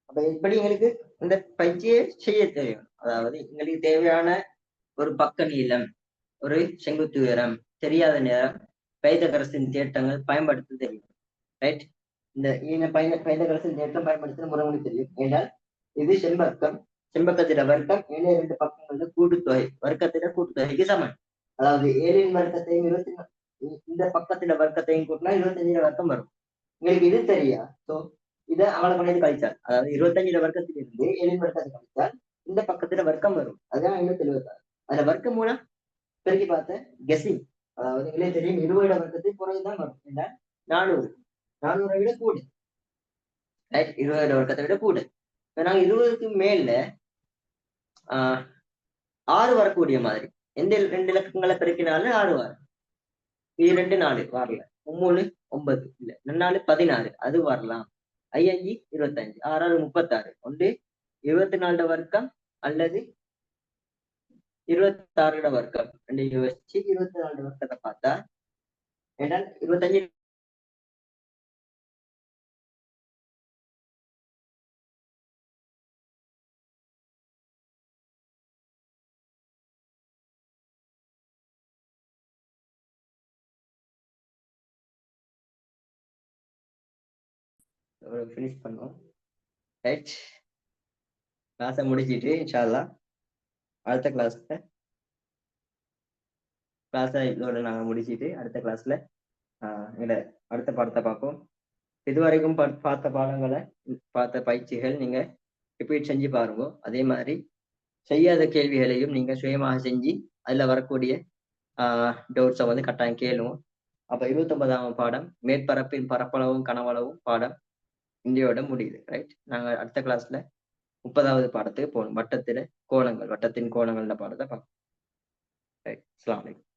அப்ப எப்படி எங்களுக்கு இந்த பயிற்சியை செய்ய தெரியும். அதாவது எங்களுக்கு தேவையான ஒரு பக்க நீளம், ஒரு செங்குத்து உயரம், தெரியாத நேரம், பைதகரசின் தேட்டங்கள் பயன்படுத்த தெரியும். ரைட். இந்த பைதகரசின் தேட்டம் பயன்படுத்த முறை தெரியும். ஏனால் இது செம்பக்கம். செம்பக்கத்திட வர்க்கம் 7 2 பக்கங்களோட கூட்டுத்தொகை, வர்க்கத்திட கூட்டுத்தொகைக்கு சமன். அதாவது 7 வர்க்கத்தையும் இந்த பக்கத்திட வர்க்கத்தையும் கூட்டினா 25 வர்க்கம் வரும். உங்களுக்கு இது தெரியா? சோ இதை அவளை பண்ணி கழிச்சால், அதாவது 25 வர்க்கத்திலிருந்து 7 வர்க்கத்தை கழிச்சால் இந்த பக்கத்துல வர்க்கம் வரும். அதுதான் 576. அதுல வர்க்கம் மூலம் பெருக்கி பார்த்த கெஸிங். அதாவது எங்களுக்கு தெரியும் 20 வர்க்கத்துக்கு குறைதான் வரும். ஏன்னா 400 400 விட கூடு. ரைட். 20 வர்க்கத்தை விட கூடு. நாங்க 20க்கு மேல 6 வரக்கூடிய மாதிரி எந்த 2 இலக்கங்களை பெருக்கினாலும் 6 வரும். 2 4 வரல. 3 9 இல்ல 4 16 அது வரலாம். 5 25 6 36 ஒன்று 24 வர்க்கம் அல்லது 26 வர்க்கம். 2 யோசிச்சு 24 வர்க்கத்தை பார்த்தா என்றால் 25 ஃபினிஷ் பண்ணுவோம். ரைட். கிளாஸை முடிச்சிட்டு இன்ஷா அல்லாஹ் அடுத்த கிளாஸ்ல கிளாஸை இதோட நாங்கள் முடிச்சுட்டு அடுத்த கிளாஸ்ல எங்களோட அடுத்த பாடத்தை பார்ப்போம். இதுவரைக்கும் பார்த்த பாடங்களை பார்த்த பயிற்சிகள் நீங்க ரிப்பீட் செஞ்சு பாருங்க. அதே மாதிரி செய்யாத கேள்விகளையும் நீங்க சுயமாக செஞ்சு அதுல வரக்கூடிய டவுட்ஸை வந்து கட்டாயம் கேளுங்க. அப்ப 29ஆம் பாடம் மேற்பரப்பின் பரப்பளவும் கனவளவும் பாடம் இந்தியோட முடியுது. ரைட், நாங்க அடுத்த கிளாஸ்ல 30வது பாடத்துக்கு போகணும். வட்டத்தின் கோணங்கள்ன்ற பாடத்தை பார்ப்போம். ரைட், அஸ்ஸலாமு அலைக்கும்.